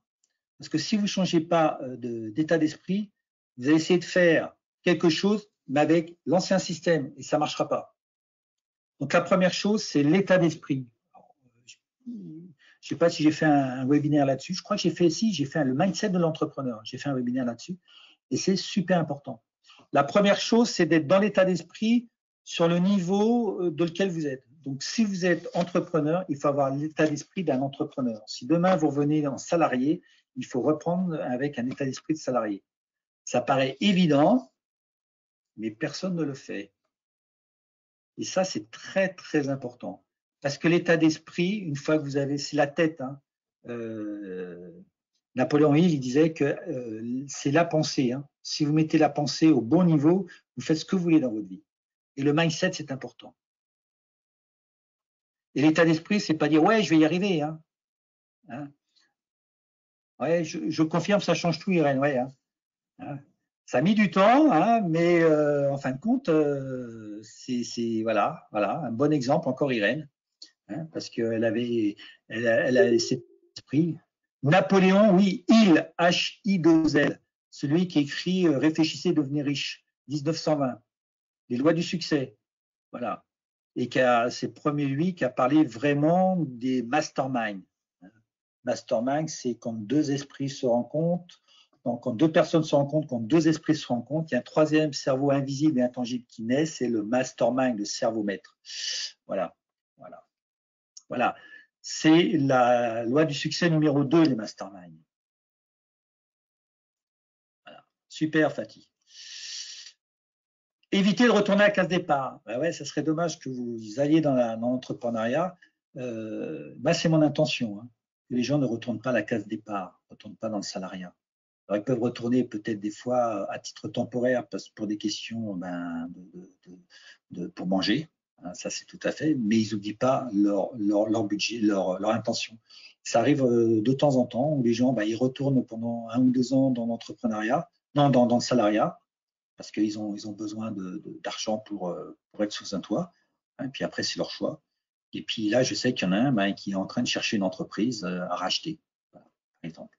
Parce que si vous ne changez pas d'état d'esprit, vous allez essayer de faire quelque chose, mais avec l'ancien système, et ça ne marchera pas. Donc la première chose, c'est l'état d'esprit. Je ne sais pas si j'ai fait un webinaire là-dessus. Je crois que j'ai fait le mindset de l'entrepreneur. J'ai fait un webinaire là-dessus. Et c'est super important. La première chose, c'est d'être dans l'état d'esprit sur le niveau de lequel vous êtes. Donc, si vous êtes entrepreneur, il faut avoir l'état d'esprit d'un entrepreneur. Si demain, vous revenez en salarié, il faut reprendre avec un état d'esprit de salarié. Ça paraît évident, mais personne ne le fait. Et ça, c'est très, très important. Parce que l'état d'esprit, une fois que vous avez, c'est la tête. Hein, Napoléon Hill, il disait que c'est la pensée. Hein. Si vous mettez la pensée au bon niveau, vous faites ce que vous voulez dans votre vie. Et le mindset, c'est important. Et l'état d'esprit, c'est pas dire ouais, je vais y arriver. Hein. Ouais, je confirme, ça change tout, Irène. Ouais. Hein. Ça a mis du temps, hein, mais en fin de compte, c'est voilà, un bon exemple encore, Irène, hein, parce qu'elle avait cet esprit. Napoléon, oui, H-I-2-L, celui qui écrit Réfléchissez, devenez riche, 1920, les lois du succès, voilà, et c'est lui qui a parlé vraiment des masterminds. Mastermind, c'est quand deux esprits se rencontrent, donc quand deux personnes se rencontrent, quand deux esprits se rencontrent, il y a un troisième cerveau invisible et intangible qui naît, c'est le mastermind, le cerveau maître. Voilà. C'est la loi du succès numéro 2, les masterminds. Voilà. Super, Fatih. Évitez de retourner à la case départ. Ben ouais, ça serait dommage que vous alliez dans l'entrepreneuriat. C'est mon intention. Hein, que les gens ne retournent pas à la case départ, ne retournent pas dans le salariat. Alors, ils peuvent retourner peut-être des fois à titre temporaire pour des questions pour manger, hein, ça c'est tout à fait, mais ils n'oublient pas leur budget, leur intention. Ça arrive de temps en temps où les gens ils retournent pendant 1 ou 2 ans dans l'entrepreneuriat, non, dans le salariat, parce qu'ils ont besoin d'argent pour être sous un toit, hein, et puis après c'est leur choix. Et puis là, je sais qu'il y en a un qui est en train de chercher une entreprise à racheter, par exemple.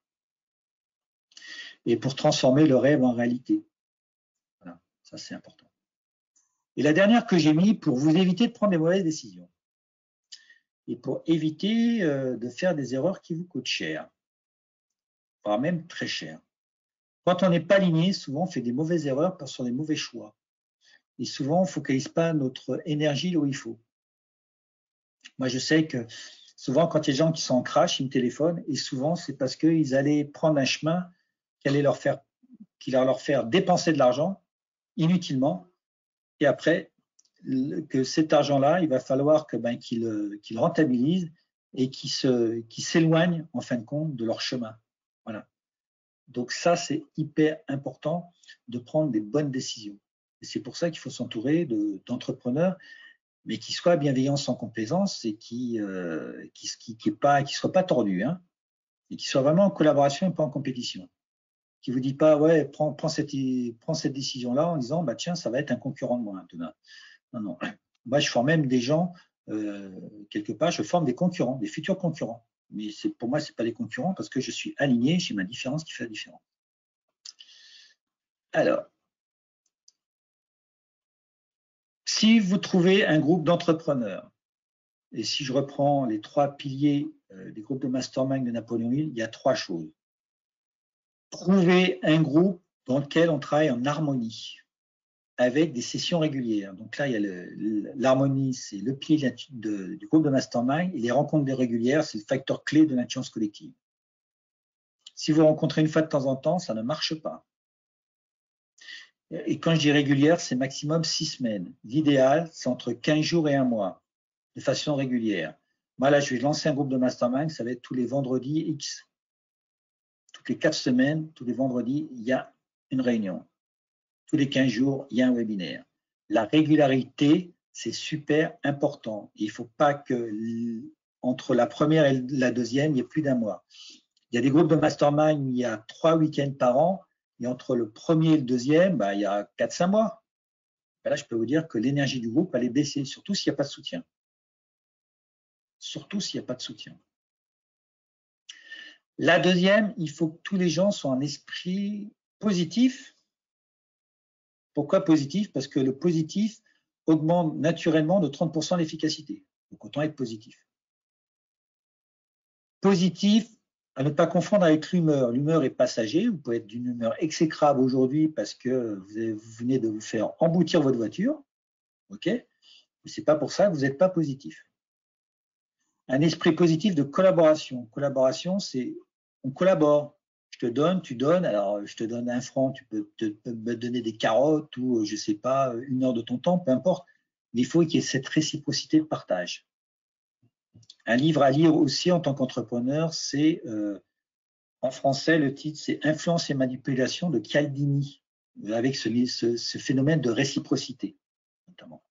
Et pour transformer le rêve en réalité. Voilà, ça c'est important. Et la dernière que j'ai mis pour vous éviter de prendre des mauvaises décisions. Et pour éviter de faire des erreurs qui vous coûtent cher, voire même très cher. Quand on n'est pas aligné, souvent on fait des mauvaises erreurs sur des mauvais choix. Et souvent, on ne focalise pas notre énergie là où il faut. Moi, je sais que souvent, quand il y a des gens qui sont en crash, ils me téléphonent, et souvent, c'est parce qu'ils allaient prendre un chemin qui allait leur faire dépenser de l'argent inutilement, et après, que cet argent-là, il va falloir qu'ils rentabilisent et qu'ils s'éloignent, en fin de compte, de leur chemin. Voilà. Donc ça, c'est hyper important de prendre des bonnes décisions. Et c'est pour ça qu'il faut s'entourer d'entrepreneurs, mais qui soient bienveillants sans complaisance et qui soient pas tordus, hein, et qui soient vraiment en collaboration et pas en compétition. Qui vous dit pas, ouais, prends cette décision-là en disant, tiens, ça va être un concurrent de moi demain. Non. Moi, je forme même des gens, quelque part, je forme des concurrents, des futurs concurrents. Mais pour moi, ce n'est pas des concurrents parce que je suis aligné, j'ai ma différence qui fait la différence. Alors, si vous trouvez un groupe d'entrepreneurs, et si je reprends les 3 piliers des groupes de mastermind de Napoléon Hill, il y a 3 choses. Trouver un groupe dans lequel on travaille en harmonie, avec des sessions régulières. Donc là, il y a l'harmonie, c'est le pilier du groupe de mastermind, et les rencontres régulières, c'est le facteur clé de l'intelligence collective. Si vous rencontrez une fois de temps en temps, ça ne marche pas. Et quand je dis régulière, c'est maximum 6 semaines. L'idéal, c'est entre 15 jours et 1 mois, de façon régulière. Moi, là, je vais lancer un groupe de mastermind, ça va être tous les vendredis X. Toutes les 4 semaines, tous les vendredis, il y a une réunion. Tous les 15 jours, il y a un webinaire. La régularité, c'est super important. Il ne faut pas que entre la première et la deuxième, il y ait plus d'1 mois. Il y a des groupes de mastermind où il y a 3 week-ends par an, et entre le premier et le deuxième, il y a 4-5 mois. Et là, je peux vous dire que l'énergie du groupe allait baisser, surtout s'il n'y a pas de soutien. surtout s'il n'y a pas de soutien. La deuxième, il faut que tous les gens soient en esprit positif. Pourquoi positif? Parce que le positif augmente naturellement de 30% l'efficacité. Donc autant être positif. Positif, à ne pas confondre avec l'humeur. L'humeur est passagère. Vous pouvez être d'une humeur exécrable aujourd'hui parce que vous venez de vous faire emboutir votre voiture. OK? Mais ce n'est pas pour ça que vous n'êtes pas positif. Un esprit positif de collaboration. Collaboration, c'est on collabore. Je te donne, tu donnes. Alors, je te donne 1 franc, tu peux me donner des carottes ou, je ne sais pas, 1 heure de ton temps, peu importe. Mais il faut qu'il y ait cette réciprocité de partage. Un livre à lire aussi en tant qu'entrepreneur, c'est, en français, le titre, c'est Influence et manipulation de Cialdini, avec ce phénomène de réciprocité, notamment.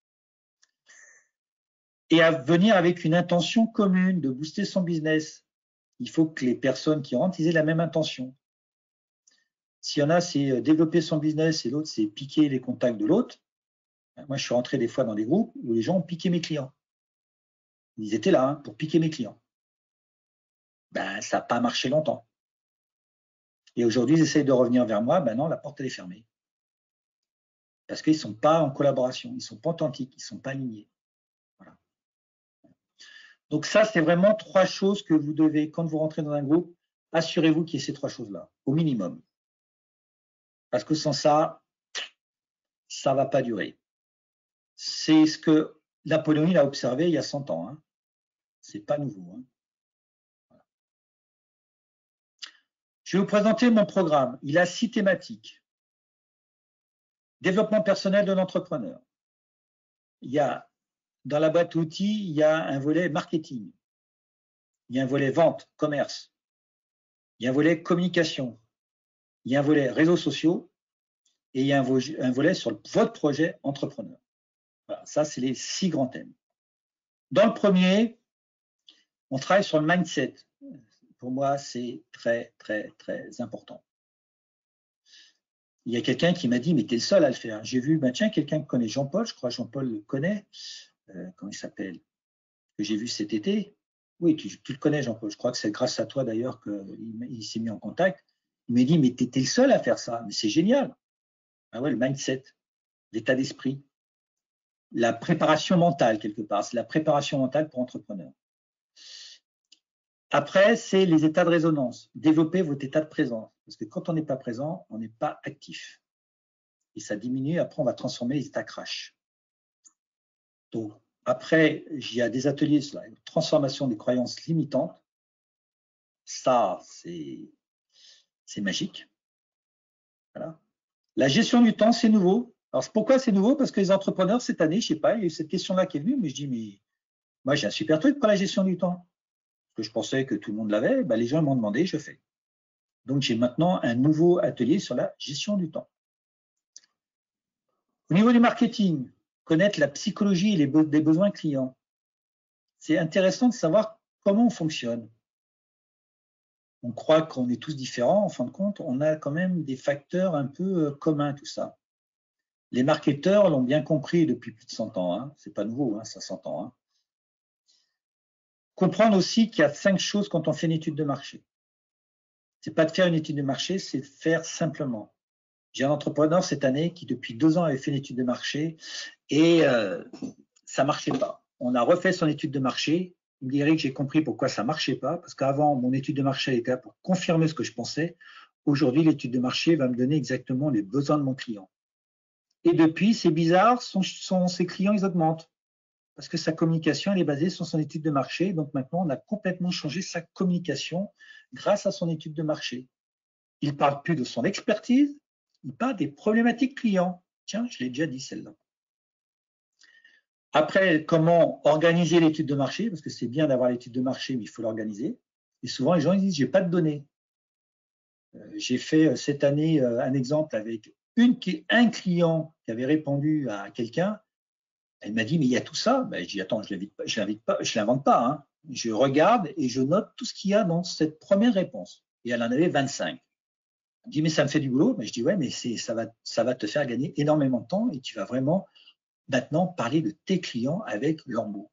Et à venir avec une intention commune de booster son business. Il faut que les personnes qui rentrent, ils aient la même intention. S'il y en a, c'est développer son business et l'autre, c'est piquer les contacts de l'autre. Moi, je suis rentré des fois dans des groupes où les gens ont piqué mes clients. Ils étaient là pour piquer mes clients. Ben, ça n'a pas marché longtemps. Et aujourd'hui, ils essayent de revenir vers moi. Ben non, la porte, elle est fermée. Parce qu'ils ne sont pas en collaboration, ils ne sont pas authentiques, ils ne sont pas alignés. Voilà. Donc ça, c'est vraiment 3 choses que vous devez, quand vous rentrez dans un groupe, assurez-vous qu'il y ait ces 3 choses-là, au minimum. Parce que sans ça, ça ne va pas durer. C'est ce que Napoléon a observé il y a 100 ans. Hein. Ce n'est pas nouveau. Hein. Voilà. Je vais vous présenter mon programme. Il a 6 thématiques. Développement personnel de l'entrepreneur. Il y a, dans la boîte outils, il y a un volet marketing. Il y a un volet vente, commerce. Il y a un volet communication. Il y a un volet réseaux sociaux. Et il y a un volet sur votre projet entrepreneur. Voilà, ça, c'est les 6 grands thèmes. Dans le premier, on travaille sur le mindset. Pour moi, c'est très, très, très important. Il y a quelqu'un qui m'a dit, mais tu es le seul à le faire. J'ai vu, ben tiens, quelqu'un qui connaît Jean-Paul, je crois que Jean-Paul le connaît. Comment il s'appelle? Que j'ai vu cet été. Oui, tu le connais, Jean-Paul. Je crois que c'est grâce à toi, d'ailleurs, qu'il s'est mis en contact. Il m'a dit, mais tu étais le seul à faire ça. Mais c'est génial. Ah ouais, le mindset, l'état d'esprit, la préparation mentale, quelque part. C'est la préparation mentale pour entrepreneurs. Après, c'est les états de résonance. Développer votre état de présence. Parce que quand on n'est pas présent, on n'est pas actif. Et ça diminue. Après, on va transformer les états crash. Donc, après, il y a des ateliers sur la transformation des croyances limitantes. Ça, c'est magique. Voilà. La gestion du temps, c'est nouveau. Alors, pourquoi c'est nouveau? Parce que les entrepreneurs, cette année, je ne sais pas, il y a eu cette question-là qui est venue, mais je dis, mais moi, j'ai un super truc pour la gestion du temps. Parce que je pensais que tout le monde l'avait, ben, les gens m'ont demandé, je fais. Donc, j'ai maintenant un nouveau atelier sur la gestion du temps. Au niveau du marketing, connaître la psychologie et des besoins clients. C'est intéressant de savoir comment on fonctionne. On croit qu'on est tous différents, en fin de compte, on a quand même des facteurs un peu communs, tout ça. Les marketeurs l'ont bien compris depuis plus de 100 ans, hein. C'est pas nouveau, hein, ça s'entend. Hein. Comprendre aussi qu'il y a 5 choses quand on fait une étude de marché. C'est pas de faire une étude de marché, c'est de faire simplement. J'ai un entrepreneur cette année qui depuis 2 ans avait fait une étude de marché et ça marchait pas. On a refait son étude de marché. Il me dirait que j'ai compris pourquoi ça marchait pas, parce qu'avant, mon étude de marché elle était là pour confirmer ce que je pensais. Aujourd'hui, l'étude de marché va me donner exactement les besoins de mon client. Et depuis, c'est bizarre, ses clients, ils augmentent. Parce que sa communication, elle est basée sur son étude de marché. Donc maintenant, on a complètement changé sa communication grâce à son étude de marché. Il ne parle plus de son expertise, il parle des problématiques clients. Tiens, je l'ai déjà dit celle-là. Après, comment organiser l'étude de marché? Parce que c'est bien d'avoir l'étude de marché, mais il faut l'organiser. Et souvent, les gens ils disent, j'ai pas de données. J'ai fait cette année un exemple avec un client qui avait répondu à quelqu'un. Elle m'a dit, mais il y a tout ça. Ben, je dis, attends, je ne l'invente pas. Hein. Je regarde et je note tout ce qu'il y a dans cette première réponse. Et elle en avait 25. Elle me dit, mais ça me fait du boulot. Ben, je dis, ouais, mais ça va te faire gagner énormément de temps et tu vas vraiment maintenant parler de tes clients avec leurs mots.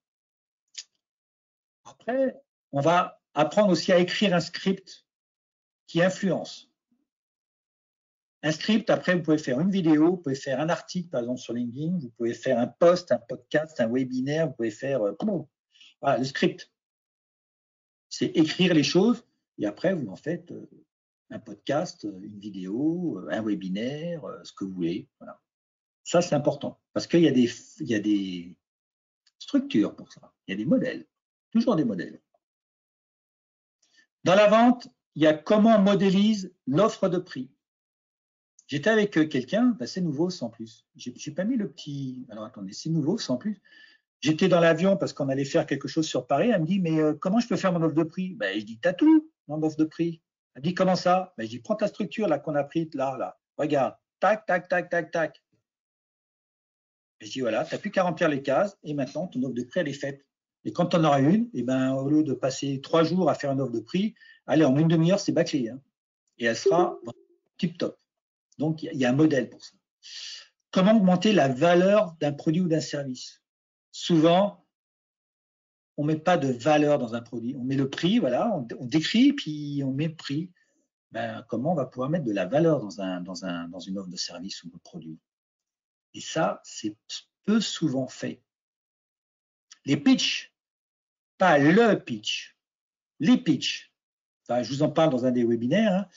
On va Après, on va apprendre aussi à écrire un script qui influence. Un script, après, vous pouvez faire une vidéo, vous pouvez faire un article, par exemple, sur LinkedIn, vous pouvez faire un post, un podcast, un webinaire, vous pouvez faire... voilà, le script. C'est écrire les choses, et après, vous en faites un podcast, une vidéo, un webinaire, ce que vous voulez. Voilà. Ça, c'est important, parce qu'il y a des structures pour ça. Il y a des modèles, toujours des modèles. Dans la vente, il y a comment on modélise l'offre de prix. J'étais avec quelqu'un, c'est nouveau sans plus. J'ai pas mis le petit. Alors attendez, c'est nouveau sans plus. J'étais dans l'avion parce qu'on allait faire quelque chose sur Paris. Elle me dit, mais comment je peux faire mon offre de prix? Je dis, t'as tout dans l'offre de prix. Elle me dit, comment ça? Je dis, prends ta structure là qu'on a prise là. Regarde, tac, tac, tac, tac, tac. Je dis, voilà, t'as plus qu'à remplir les cases et maintenant ton offre de prix elle est faite. Et quand tu en auras une, au lieu de passer 3 jours à faire une offre de prix, allez, en une demi-heure, c'est bâclé. Hein. Et elle sera tip top. Donc, il y a un modèle pour ça. Comment augmenter la valeur d'un produit ou d'un service? Souvent, on ne met pas de valeur dans un produit. On met le prix, voilà, on décrit, puis on met le prix. Comment on va pouvoir mettre de la valeur dans une offre de service ou de produit? Et ça, c'est peu souvent fait. Les pitchs, pas le pitch, les pitchs. Enfin, je vous en parle dans un des webinaires, hein,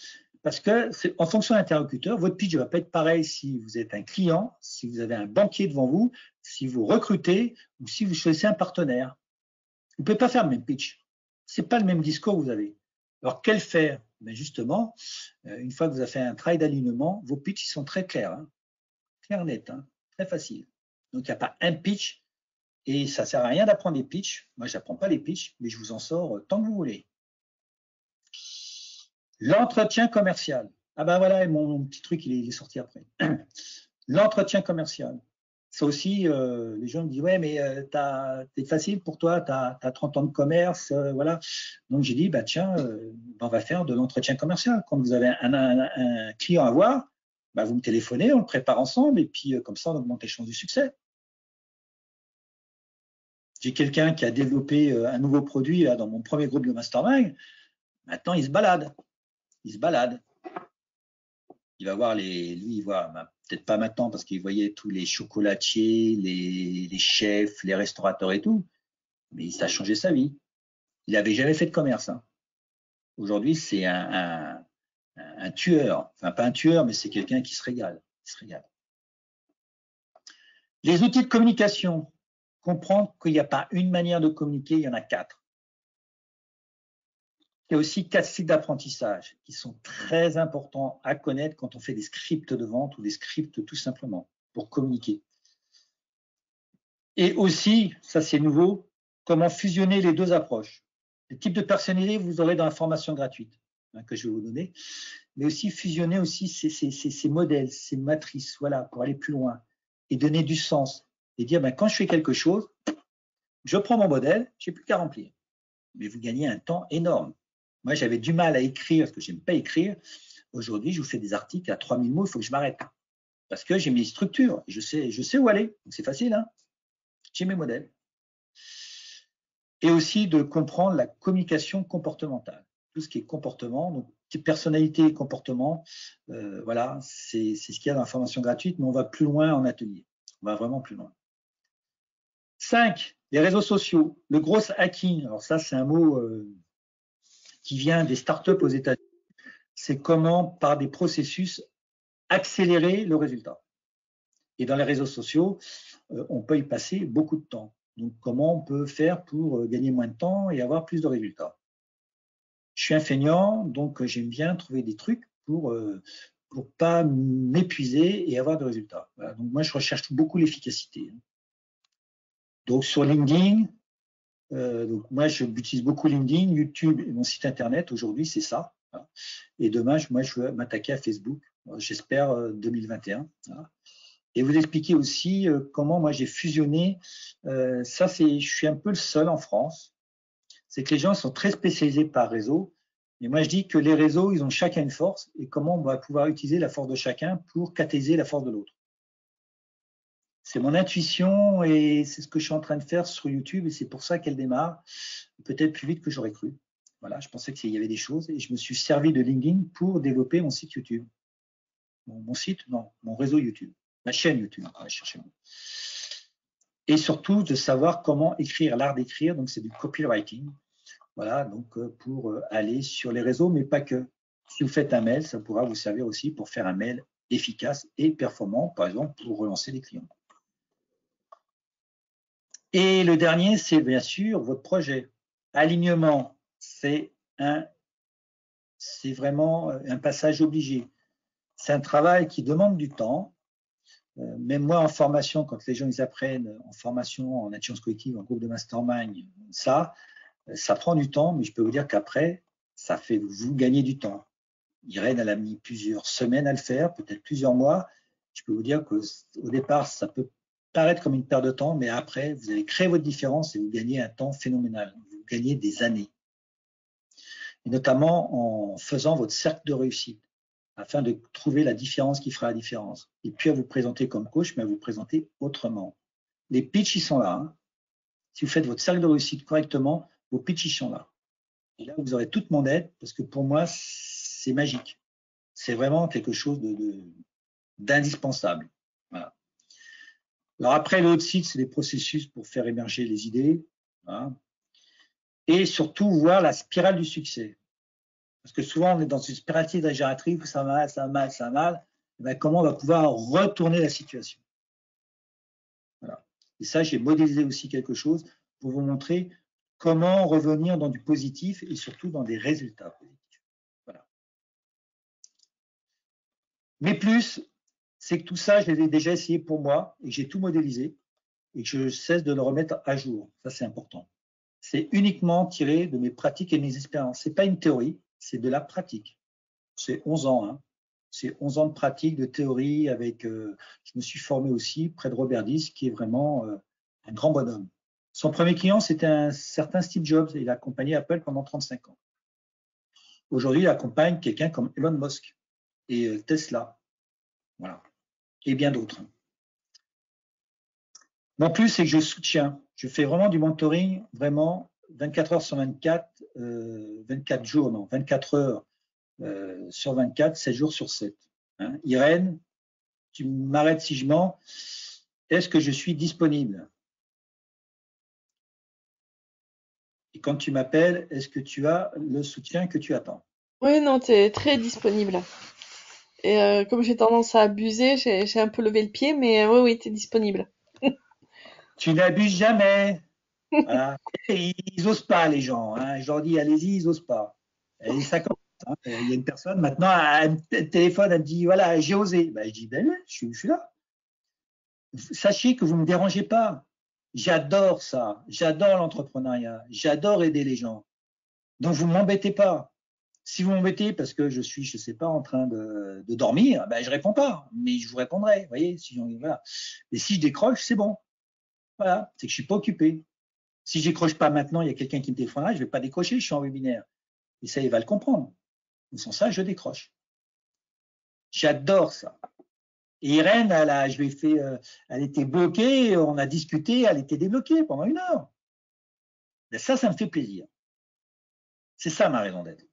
parce que en fonction de l'interlocuteur, votre pitch ne va pas être pareil si vous êtes un client, si vous avez un banquier devant vous, si vous recrutez ou si vous choisissez un partenaire. Vous ne pouvez pas faire le même pitch. Ce n'est pas le même discours que vous avez. Alors, quel faire? Justement, une fois que vous avez fait un travail d'alignement, vos pitchs sont très clairs, hein, clairs, nets, hein, très faciles. Donc, il n'y a pas un pitch et ça ne sert à rien d'apprendre les pitchs. Moi, je n'apprends pas les pitchs, mais je vous en sors tant que vous voulez. L'entretien commercial. Voilà, mon petit truc, il est sorti après. L'entretien commercial. Ça aussi, les gens me disent, ouais, mais c'est facile pour toi, tu as 30 ans de commerce, voilà. Donc, j'ai dit, tiens, on va faire de l'entretien commercial. Quand vous avez un client à voir, vous me téléphonez, on le prépare ensemble, et puis comme ça, on augmente les chances du succès. J'ai quelqu'un qui a développé un nouveau produit là, dans mon premier groupe de mastermind. Maintenant, il se balade. Il va voir il voit, peut-être pas maintenant parce qu'il voyait tous les chocolatiers, les chefs, les restaurateurs et tout, mais ça a changé sa vie. Il n'avait jamais fait de commerce. Hein. Aujourd'hui, c'est un tueur. Enfin, pas un tueur, mais c'est quelqu'un qui se régale. Les outils de communication. Comprendre qu'il n'y a pas une manière de communiquer, il y en a 4. Il y a aussi 4 sites d'apprentissage qui sont très importants à connaître quand on fait des scripts de vente ou des scripts tout simplement pour communiquer. Et aussi, ça c'est nouveau, comment fusionner les 2 approches. Le type de personnalité, vous aurez dans la formation gratuite que je vais vous donner, mais aussi fusionner aussi ces modèles, ces matrices, voilà, pour aller plus loin et donner du sens et dire quand je fais quelque chose, je prends mon modèle, je n'ai plus qu'à remplir. Mais vous gagnez un temps énorme. Moi, j'avais du mal à écrire parce que je n'aime pas écrire. Aujourd'hui, je vous fais des articles à 3000 mots, il faut que je m'arrête. Parce que j'ai mes structures, je sais où aller. Donc, c'est facile, hein. J'ai mes modèles. Et aussi de comprendre la communication comportementale. Tout ce qui est comportement, donc personnalité et comportement, voilà, c'est ce qu'il y a dans la formation gratuite, mais on va plus loin en atelier. On va vraiment plus loin. 5. Les réseaux sociaux. Le gros hacking. Alors ça, c'est un mot qui vient des startups aux États-Unis. C'est comment, par des processus, accélérer le résultat. Et dans les réseaux sociaux, on peut y passer beaucoup de temps. Donc, comment on peut faire pour gagner moins de temps et avoir plus de résultats? Je suis un feignant, donc j'aime bien trouver des trucs pour pas m'épuiser et avoir de résultats. Voilà. Donc, moi, je recherche beaucoup l'efficacité. Donc, sur LinkedIn, donc moi, j'utilise beaucoup LinkedIn, YouTube et mon site internet. Aujourd'hui, c'est ça. Voilà. Et demain, moi, je veux m'attaquer à Facebook. J'espère 2021. Voilà. Et vous expliquer aussi comment moi j'ai fusionné. Je suis un peu le seul en France. C'est que les gens sont très spécialisés par réseau. Et moi, je dis que les réseaux, ils ont chacun une force. Et comment on va pouvoir utiliser la force de chacun pour catalyser la force de l'autre. C'est mon intuition et c'est ce que je suis en train de faire sur YouTube et c'est pour ça qu'elle démarre peut-être plus vite que j'aurais cru. Voilà, je pensais qu'il y avait des choses et je me suis servi de LinkedIn pour développer mon site YouTube. Mon site, non, mon réseau YouTube, ma chaîne YouTube, on va chercher moi. Et surtout de savoir comment écrire, l'art d'écrire, donc c'est du copywriting. Voilà, donc pour aller sur les réseaux, mais pas que. Si vous faites un mail, ça pourra vous servir aussi pour faire un mail efficace et performant, par exemple, pour relancer les clients. Et le dernier, c'est bien sûr votre projet. Alignement, c'est vraiment un passage obligé. C'est un travail qui demande du temps. Même moi, en formation, quand les gens ils apprennent en formation, en intelligence collective, en groupe de mastermind, ça prend du temps, mais je peux vous dire qu'après, ça fait vous gagner du temps. Irène, elle a mis plusieurs semaines à le faire, peut-être plusieurs mois. Je peux vous dire qu'au départ, ça peut paraître comme une perte de temps, mais après, vous allez créer votre différence et vous gagnez un temps phénoménal. Vous gagnez des années. Et notamment en faisant votre cercle de réussite, afin de trouver la différence qui fera la différence. Et puis à vous présenter comme coach, mais à vous présenter autrement. Les pitchs, ils sont là. Hein. Si vous faites votre cercle de réussite correctement, vos pitchs, ils sont là. Et là, vous aurez toute mon aide, parce que pour moi, c'est magique. C'est vraiment quelque chose d'indispensable. Voilà. Alors après, l'autre site, c'est des processus pour faire émerger les idées. Voilà. Et surtout, voir la spirale du succès. Parce que souvent, on est dans une spirale génératrice où ça va mal, ça va mal, ça va mal. Et bien, comment on va pouvoir retourner la situation. Voilà. Et ça, j'ai modélisé aussi quelque chose pour vous montrer comment revenir dans du positif et surtout dans des résultats positifs. Voilà. Mais plus, c'est que tout ça, je l'ai déjà essayé pour moi et que j'ai tout modélisé et que je cesse de le remettre à jour. Ça, c'est important. C'est uniquement tiré de mes pratiques et de mes expériences. Ce n'est pas une théorie, c'est de la pratique. C'est 11 ans. Hein. C'est 11 ans de pratique, de théorie avec. Je me suis formé aussi près de Robert Diss, qui est vraiment un grand bonhomme. Son premier client, c'était un certain Steve Jobs. Et il a accompagné Apple pendant 35 ans. Aujourd'hui, il accompagne quelqu'un comme Elon Musk et Tesla. Voilà. Et bien d'autres. Mon plus, c'est que je soutiens. Je fais vraiment du mentoring, vraiment 24 heures sur 24, 24 jours, non, 24 heures sur 24, 7 jours sur 7. Hein. Irène, tu m'arrêtes si je mens. Est-ce que je suis disponible? Et quand tu m'appelles, est-ce que tu as le soutien que tu attends? Oui, non, tu es très disponible. Et comme j'ai tendance à abuser, j'ai un peu levé le pied, mais oui, tu es disponible. Tu n'abuses jamais. Voilà. Ils n'osent pas, les gens. Hein. Je leur dis, allez-y, ils n'osent pas. Et ça commence. Hein. Il y a une personne, maintenant, elle me téléphone, elle me dit, voilà, j'ai osé. Ben, je dis, ben, je suis là. Sachez que vous ne me dérangez pas. J'adore ça. J'adore l'entrepreneuriat. J'adore aider les gens. Donc, vous ne m'embêtez pas. Si vous m'embêtez parce que je suis, je sais pas, en train de dormir, ben, je réponds pas. Mais je vous répondrai. Vous voyez, voilà. Mais si je décroche, c'est bon. Voilà. C'est que je suis pas occupé. Si je décroche pas maintenant, il y a quelqu'un qui me téléphonera, je vais pas décrocher, je suis en webinaire. Et ça, il va le comprendre. Mais sans ça, je décroche. J'adore ça. Et Irène, je lui ai fait, elle était bloquée, on a discuté, elle était débloquée pendant 1 heure. Et ça me fait plaisir. C'est ça ma raison d'être.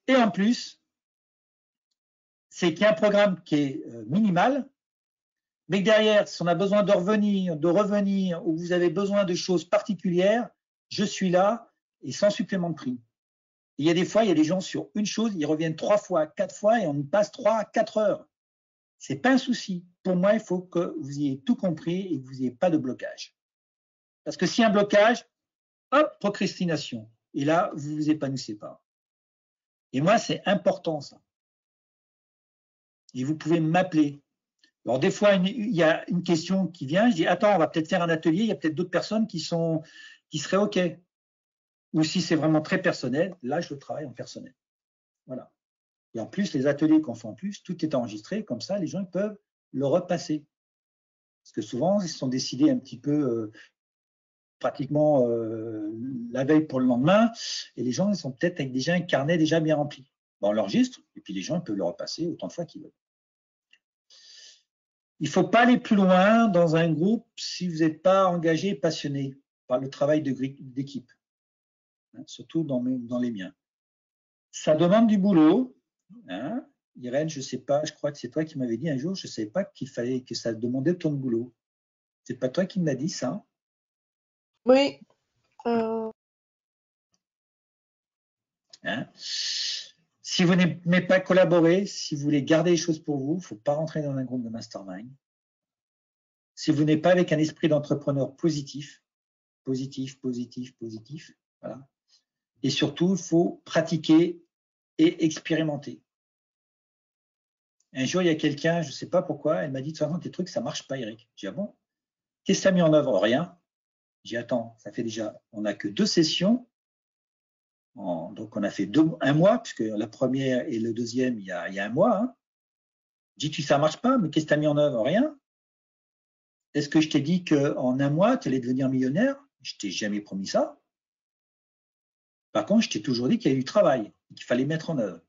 Et en plus, c'est qu'il y a un programme qui est minimal, mais que derrière, si on a besoin de revenir, ou vous avez besoin de choses particulières, je suis là et sans supplément de prix. Et il y a des fois, il y a des gens sur une chose, ils reviennent 3 fois, 4 fois et on y passe 3 à 4 heures. C'est pas un souci. Pour moi, il faut que vous ayez tout compris et que vous n'ayez pas de blocage. Parce que s'il y a un blocage, hop, procrastination. Et là, vous vous épanouissez pas. Et moi, c'est important ça. Et vous pouvez m'appeler. Alors des fois, il y a une question qui vient, je dis attends, on va peut-être faire un atelier, il y a peut-être d'autres personnes qui seraient OK. Ou si c'est vraiment très personnel, là, je travaille en personnel. Voilà. Et en plus, les ateliers qu'on fait en plus, tout est enregistré, comme ça, les gens peuvent le repasser. Parce que souvent, ils sont décidés un petit peu pratiquement la veille pour le lendemain, et les gens ils sont peut-être avec déjà un carnet déjà bien rempli. Bon, on l'enregistre, et puis les gens peuvent le repasser autant de fois qu'ils veulent. Il ne faut pas aller plus loin dans un groupe si vous n'êtes pas engagé et passionné par le travail d'équipe, hein, surtout dans les miens. Ça demande du boulot. Hein. Irène, je ne sais pas, je crois que c'est toi qui m'avais dit un jour, je ne savais pas qu'il fallait que ça demandait autant de boulot. C'est pas toi qui me l'as dit, ça? Oui. Hein. Si vous n'aimez pas collaborer, si vous voulez garder les choses pour vous, il ne faut pas rentrer dans un groupe de mastermind. Si vous n'êtes pas avec un esprit d'entrepreneur positif, voilà. Et surtout, il faut pratiquer et expérimenter. Un jour, il y a quelqu'un, je ne sais pas pourquoi, elle m'a dit, de toute façon, tes trucs, ça ne marche pas, Eric. J'ai dit, ah bon? Qu'est-ce que tu as mis en œuvre? Rien. J'ai dit, attends, ça fait déjà, on n'a que 2 sessions. Donc, on a fait un mois, puisque la première et le deuxième, il y a un mois. Hein. J'ai dit, ça ne marche pas, mais qu'est-ce que tu as mis en œuvre? Rien. Est-ce que je t'ai dit qu'en un mois, tu allais devenir millionnaire? Je t'ai jamais promis ça. Par contre, je t'ai toujours dit qu'il y a eu du travail, qu'il fallait mettre en œuvre.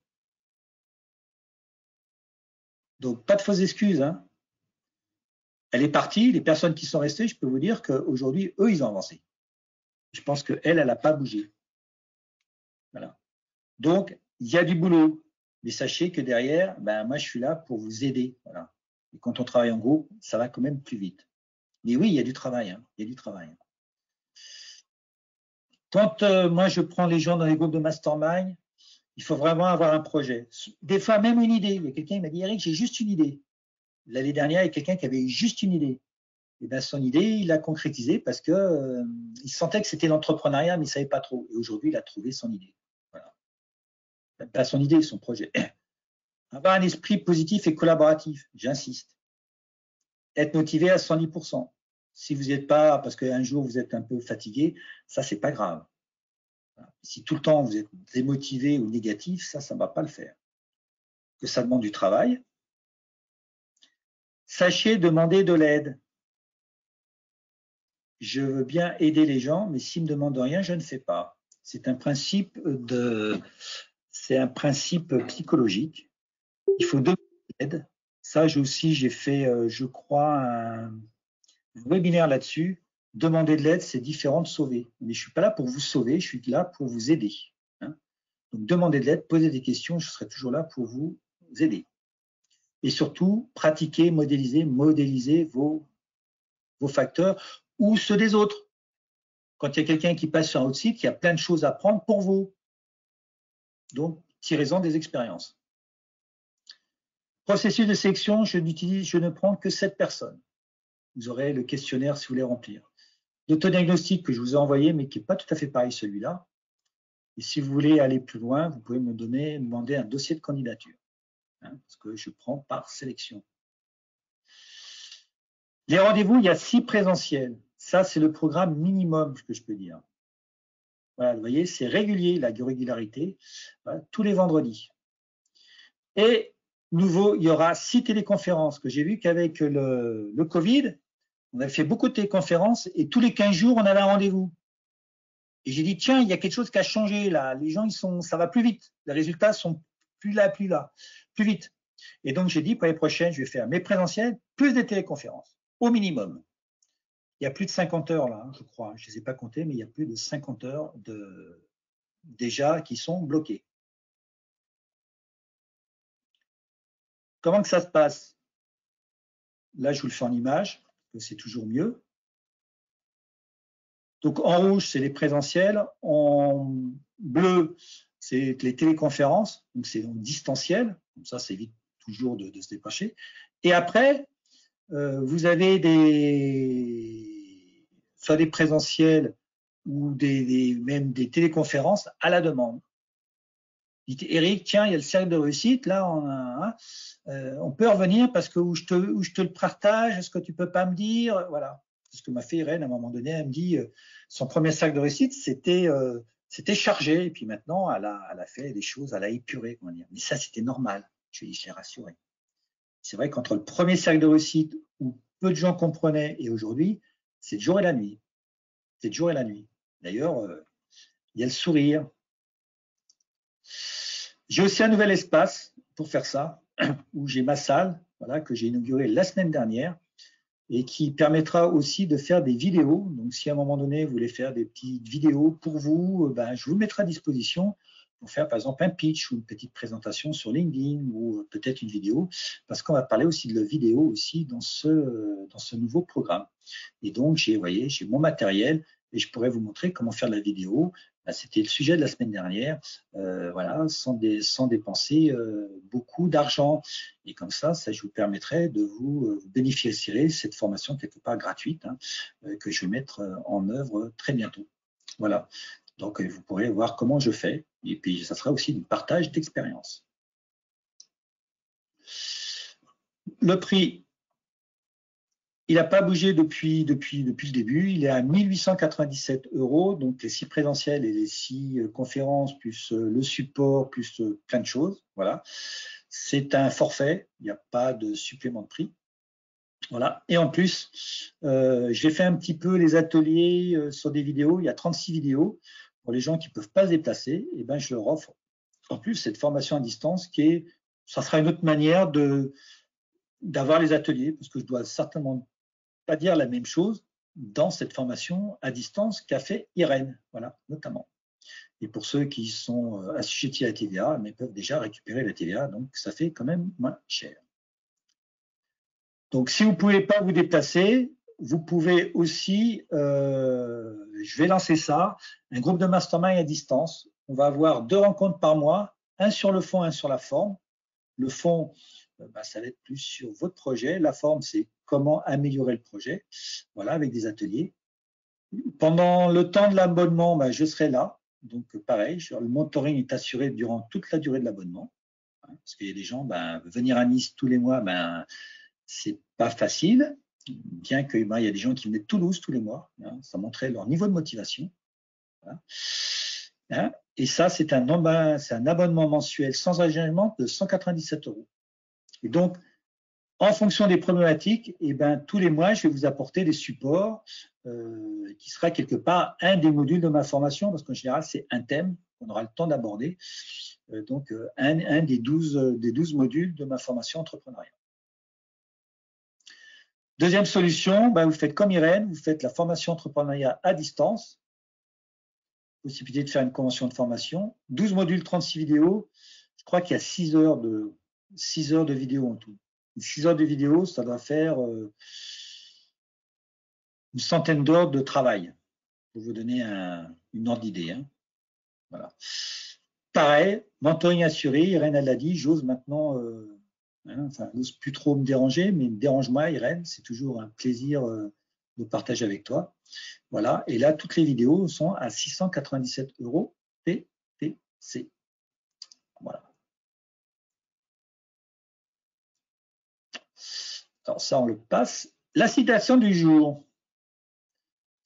Donc, pas de fausses excuses. Hein. Elle est partie, les personnes qui sont restées, je peux vous dire qu'aujourd'hui, eux, ils ont avancé. Je pense qu'elle, elle n'a pas bougé. Voilà. Donc, il y a du boulot. Mais sachez que derrière, moi, je suis là pour vous aider. Voilà. Et quand on travaille en groupe, ça va quand même plus vite. Mais oui, il y a du travail. Hein. Il y a du travail. Quand moi, je prends les gens dans les groupes de mastermind, il faut vraiment avoir un projet. Des fois, même une idée. Il y a quelqu'un qui m'a dit, Eric, j'ai juste une idée. L'année dernière, il y a quelqu'un qui avait juste une idée. Et bien, son idée, il l'a concrétisée parce que il sentait que c'était l'entrepreneuriat, mais il ne savait pas trop. Et aujourd'hui, il a trouvé son idée. Voilà. Pas son idée, son projet. Avoir un esprit positif et collaboratif, j'insiste. Être motivé à 110%. Si vous n'êtes pas, parce qu'un jour vous êtes un peu fatigué, ça, c'est pas grave. Si tout le temps vous êtes démotivé ou négatif, ça ne va pas le faire. Que ça demande du travail. Sachez demander de l'aide. Je veux bien aider les gens, mais s'ils ne me demandent rien, je ne fais pas. C'est un principe psychologique. Il faut demander de l'aide. Ça, j'ai fait, je crois, un webinaire là-dessus. Demander de l'aide, c'est différent de sauver. Mais je ne suis pas là pour vous sauver, je suis là pour vous aider. Hein. Donc, demandez de l'aide, posez des questions, je serai toujours là pour vous aider. Et surtout, pratiquer, modéliser vos facteurs ou ceux des autres. Quand il y a quelqu'un qui passe sur un autre site, il y a plein de choses à prendre pour vous. Donc, tirez-en des expériences. Processus de sélection, je ne prends que 7 personnes. Vous aurez le questionnaire si vous voulez remplir. L'autodiagnostic que je vous ai envoyé, mais qui n'est pas tout à fait pareil celui-là. Et si vous voulez aller plus loin, vous pouvez me demander un dossier de candidature. Hein, parce que je prends par sélection. Les rendez-vous, il y a 6 présentiels. Ça, c'est le programme minimum que je peux dire. Voilà, vous voyez, c'est régulier, la régularité, voilà, tous les vendredis. Et nouveau, il y aura 6 téléconférences, que j'ai vu qu'avec le Covid, on avait fait beaucoup de téléconférences et tous les 15 jours, on avait un rendez-vous. Et j'ai dit, tiens, il y a quelque chose qui a changé là. Les gens, ça va plus vite. Les résultats sont plus vite. Et donc, j'ai dit, pour les prochaines, je vais faire mes présentiels, plus des téléconférences, au minimum. Il y a plus de 50 heures là, je crois. Je ne les ai pas comptées, mais il y a plus de 50 heures déjà qui sont bloquées. Comment que ça se passe? Là, je vous le fais en image, c'est toujours mieux. Donc, en rouge, c'est les présentiels. En bleu, c'est les téléconférences. Donc, c'est en distanciel. Comme ça évite toujours de se dépacher. Et après, vous avez soit des présentiels ou même des téléconférences à la demande. Dites, Eric, tiens, il y a le cercle de réussite. Là, on peut revenir parce que où je te le partage, est-ce que tu peux pas me dire? Voilà. C'est ce que m'a fait Irène à un moment donné. Elle me dit, son premier cercle de réussite, c'était chargé. Et puis maintenant, elle a fait des choses, elle a épuré, comment dire. Mais ça, c'était normal. Je l'ai rassuré. C'est vrai qu'entre le premier cercle de réussite où peu de gens comprenaient et aujourd'hui, c'est le jour et la nuit. C'est le jour et la nuit. D'ailleurs, il y a le sourire. J'ai aussi un nouvel espace pour faire ça, où j'ai ma salle. voilà, que j'ai inauguré la semaine dernière et qui permettra aussi de faire des vidéos. Donc, si à un moment donné, vous voulez faire des petites vidéos pour vous, ben, je vous mettrai à disposition pour faire, par exemple, un pitch ou une petite présentation sur LinkedIn ou peut-être une vidéo, parce qu'on va parler aussi de la vidéo aussi dans ce nouveau programme. Et donc, j'ai mon matériel et je pourrais vous montrer comment faire de la vidéo. C'était le sujet de la semaine dernière, voilà, sans dépenser beaucoup d'argent. Et comme ça, je vous permettrait de vous bénéficier de cette formation quelque part gratuite que je vais mettre en œuvre très bientôt. Voilà. Donc, vous pourrez voir comment je fais. Et puis, ça sera aussi du partage d'expérience. Le prix, il n'a pas bougé depuis le début. Il est à 1 897 €, donc les 6 présentiels et les 6 conférences, plus le support, plus plein de choses. Voilà. C'est un forfait, il n'y a pas de supplément de prix. Voilà. Et en plus, j'ai fait un petit peu les ateliers sur des vidéos. Il y a 36 vidéos pour les gens qui ne peuvent pas se déplacer. Et ben, je leur offre en plus cette formation à distance ça sera une autre manière d'avoir les ateliers, parce que je dois certainement pas dire la même chose dans cette formation à distance qu'a fait Irène, voilà, notamment. Et pour ceux qui sont assujettis à la TVA, ils peuvent déjà récupérer la TVA, donc ça fait quand même moins cher. Donc, si vous ne pouvez pas vous déplacer, vous pouvez aussi, je vais lancer ça, un groupe de mastermind à distance. On va avoir 2 rencontres par mois, un sur le fond, un sur la forme. Le fond, ça va être plus sur votre projet. La forme, c'est comment améliorer le projet, voilà, avec des ateliers. Pendant le temps de l'abonnement, je serai là. Donc, pareil, le mentoring est assuré durant toute la durée de l'abonnement. Parce qu'il y a des gens, venir à Nice tous les mois, c'est pas facile, bien qu'il y a des gens qui venaient de Toulouse tous les mois. Ça montrait leur niveau de motivation. Voilà. Et ça, c'est un abonnement mensuel sans engagement de 197 €. Et donc, en fonction des problématiques, tous les mois, je vais vous apporter des supports qui sera quelque part un des modules de ma formation, parce qu'en général, c'est un thème qu'on aura le temps d'aborder. Donc, un des 12 modules de ma formation entrepreneuriale. Deuxième solution, vous faites comme Irène, vous faites la formation entrepreneuriat à distance. Possibilité de faire une convention de formation. 12 modules, 36 vidéos. Je crois qu'il y a 6 heures de vidéos en tout. 6 heures de vidéos, ça doit faire une centaine d'heures de travail, pour vous donner une ordre d'idée. Voilà. Pareil, mentoring assuré, Irène elle l'a dit, j'ose maintenant, n'ose plus trop me déranger, mais dérange-moi Irène, c'est toujours un plaisir de partager avec toi. Voilà, et là, toutes les vidéos sont à 697 € TTC. Voilà. Alors ça, on le passe. La citation du jour.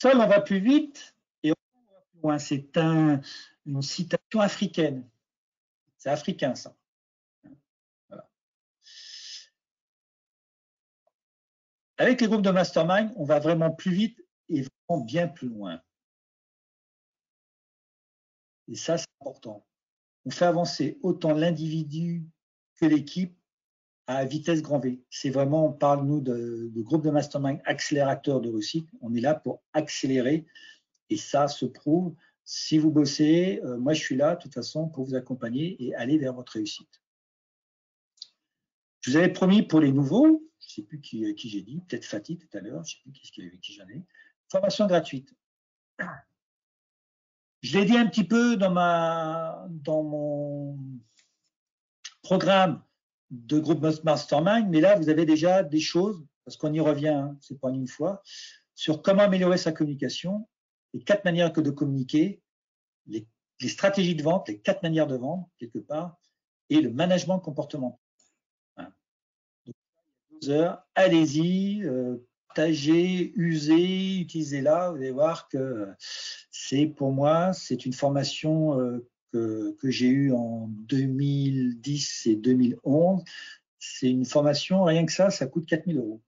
Seul, on va plus vite et on va plus loin. C'est une citation africaine. C'est africain, ça. Voilà. Avec les groupes de mastermind, on va vraiment plus vite et vraiment bien plus loin. Et ça, c'est important. On fait avancer autant l'individu que l'équipe à vitesse grand V. C'est vraiment, on parle, nous, de groupe de mastermind accélérateur de réussite. On est là pour accélérer et ça se prouve. Si vous bossez, moi, je suis là, de toute façon, pour vous accompagner et aller vers votre réussite. Je vous avais promis pour les nouveaux, je ne sais plus qui j'ai dit, peut-être Fatih tout à l'heure, je ne sais plus qui j'en ai, formation gratuite. Je l'ai dit un petit peu dans mon programme de groupe Mastermind, mais là, vous avez déjà des choses, parce qu'on y revient, c'est pas une fois, sur comment améliorer sa communication, les 4 manières de communiquer, les stratégies de vente, les 4 manières de vendre, quelque part, et le management comportemental. Donc, 12 heures, allez-y, partagez, usez, utilisez-la, vous allez voir que pour moi, c'est une formation que j'ai eue en 2010 et 2011. C'est une formation, rien que ça coûte 4 000 €.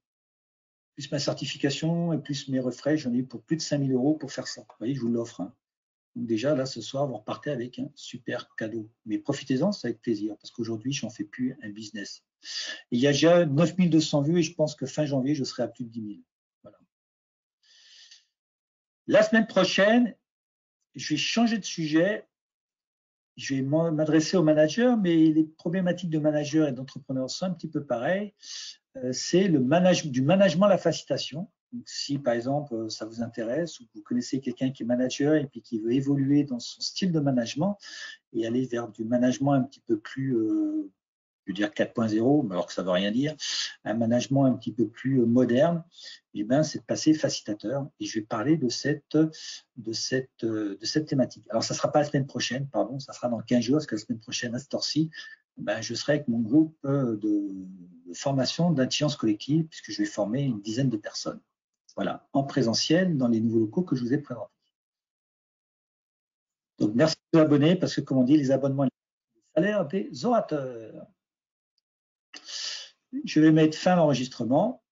Plus ma certification et plus mes refrais, j'en ai eu pour plus de 5 000 € pour faire ça. Vous voyez, je vous l'offre. Donc déjà, là, ce soir, vous repartez avec un super cadeau. Mais profitez-en, c'est avec plaisir, parce qu'aujourd'hui, je n'en fais plus un business. Et il y a déjà 9200 vues et je pense que fin janvier, je serai à plus de 10 000. Voilà. La semaine prochaine, je vais changer de sujet. Je vais m'adresser aux managers, mais les problématiques de managers et d'entrepreneurs sont un petit peu pareilles. C'est du management à la facilitation. Donc, si par exemple ça vous intéresse ou que vous connaissez quelqu'un qui est manager et puis qui veut évoluer dans son style de management et aller vers du management un petit peu plus, je veux dire 4.0, alors que ça ne veut rien dire, un management un petit peu plus moderne, eh ben, c'est de passer facilitateur. Et je vais parler de cette thématique. Alors, ça ne sera pas la semaine prochaine, pardon, ça sera dans 15 jours, parce que la semaine prochaine, à cette heure-ci, ben, je serai avec mon groupe de formation d'intelligence collective, puisque je vais former une dizaine de personnes. Voilà, en présentiel, dans les nouveaux locaux que je vous ai présentés. Donc, merci de vous abonner, parce que, comme on dit, les abonnements et les salaires des orateurs. Je vais mettre fin à l'enregistrement.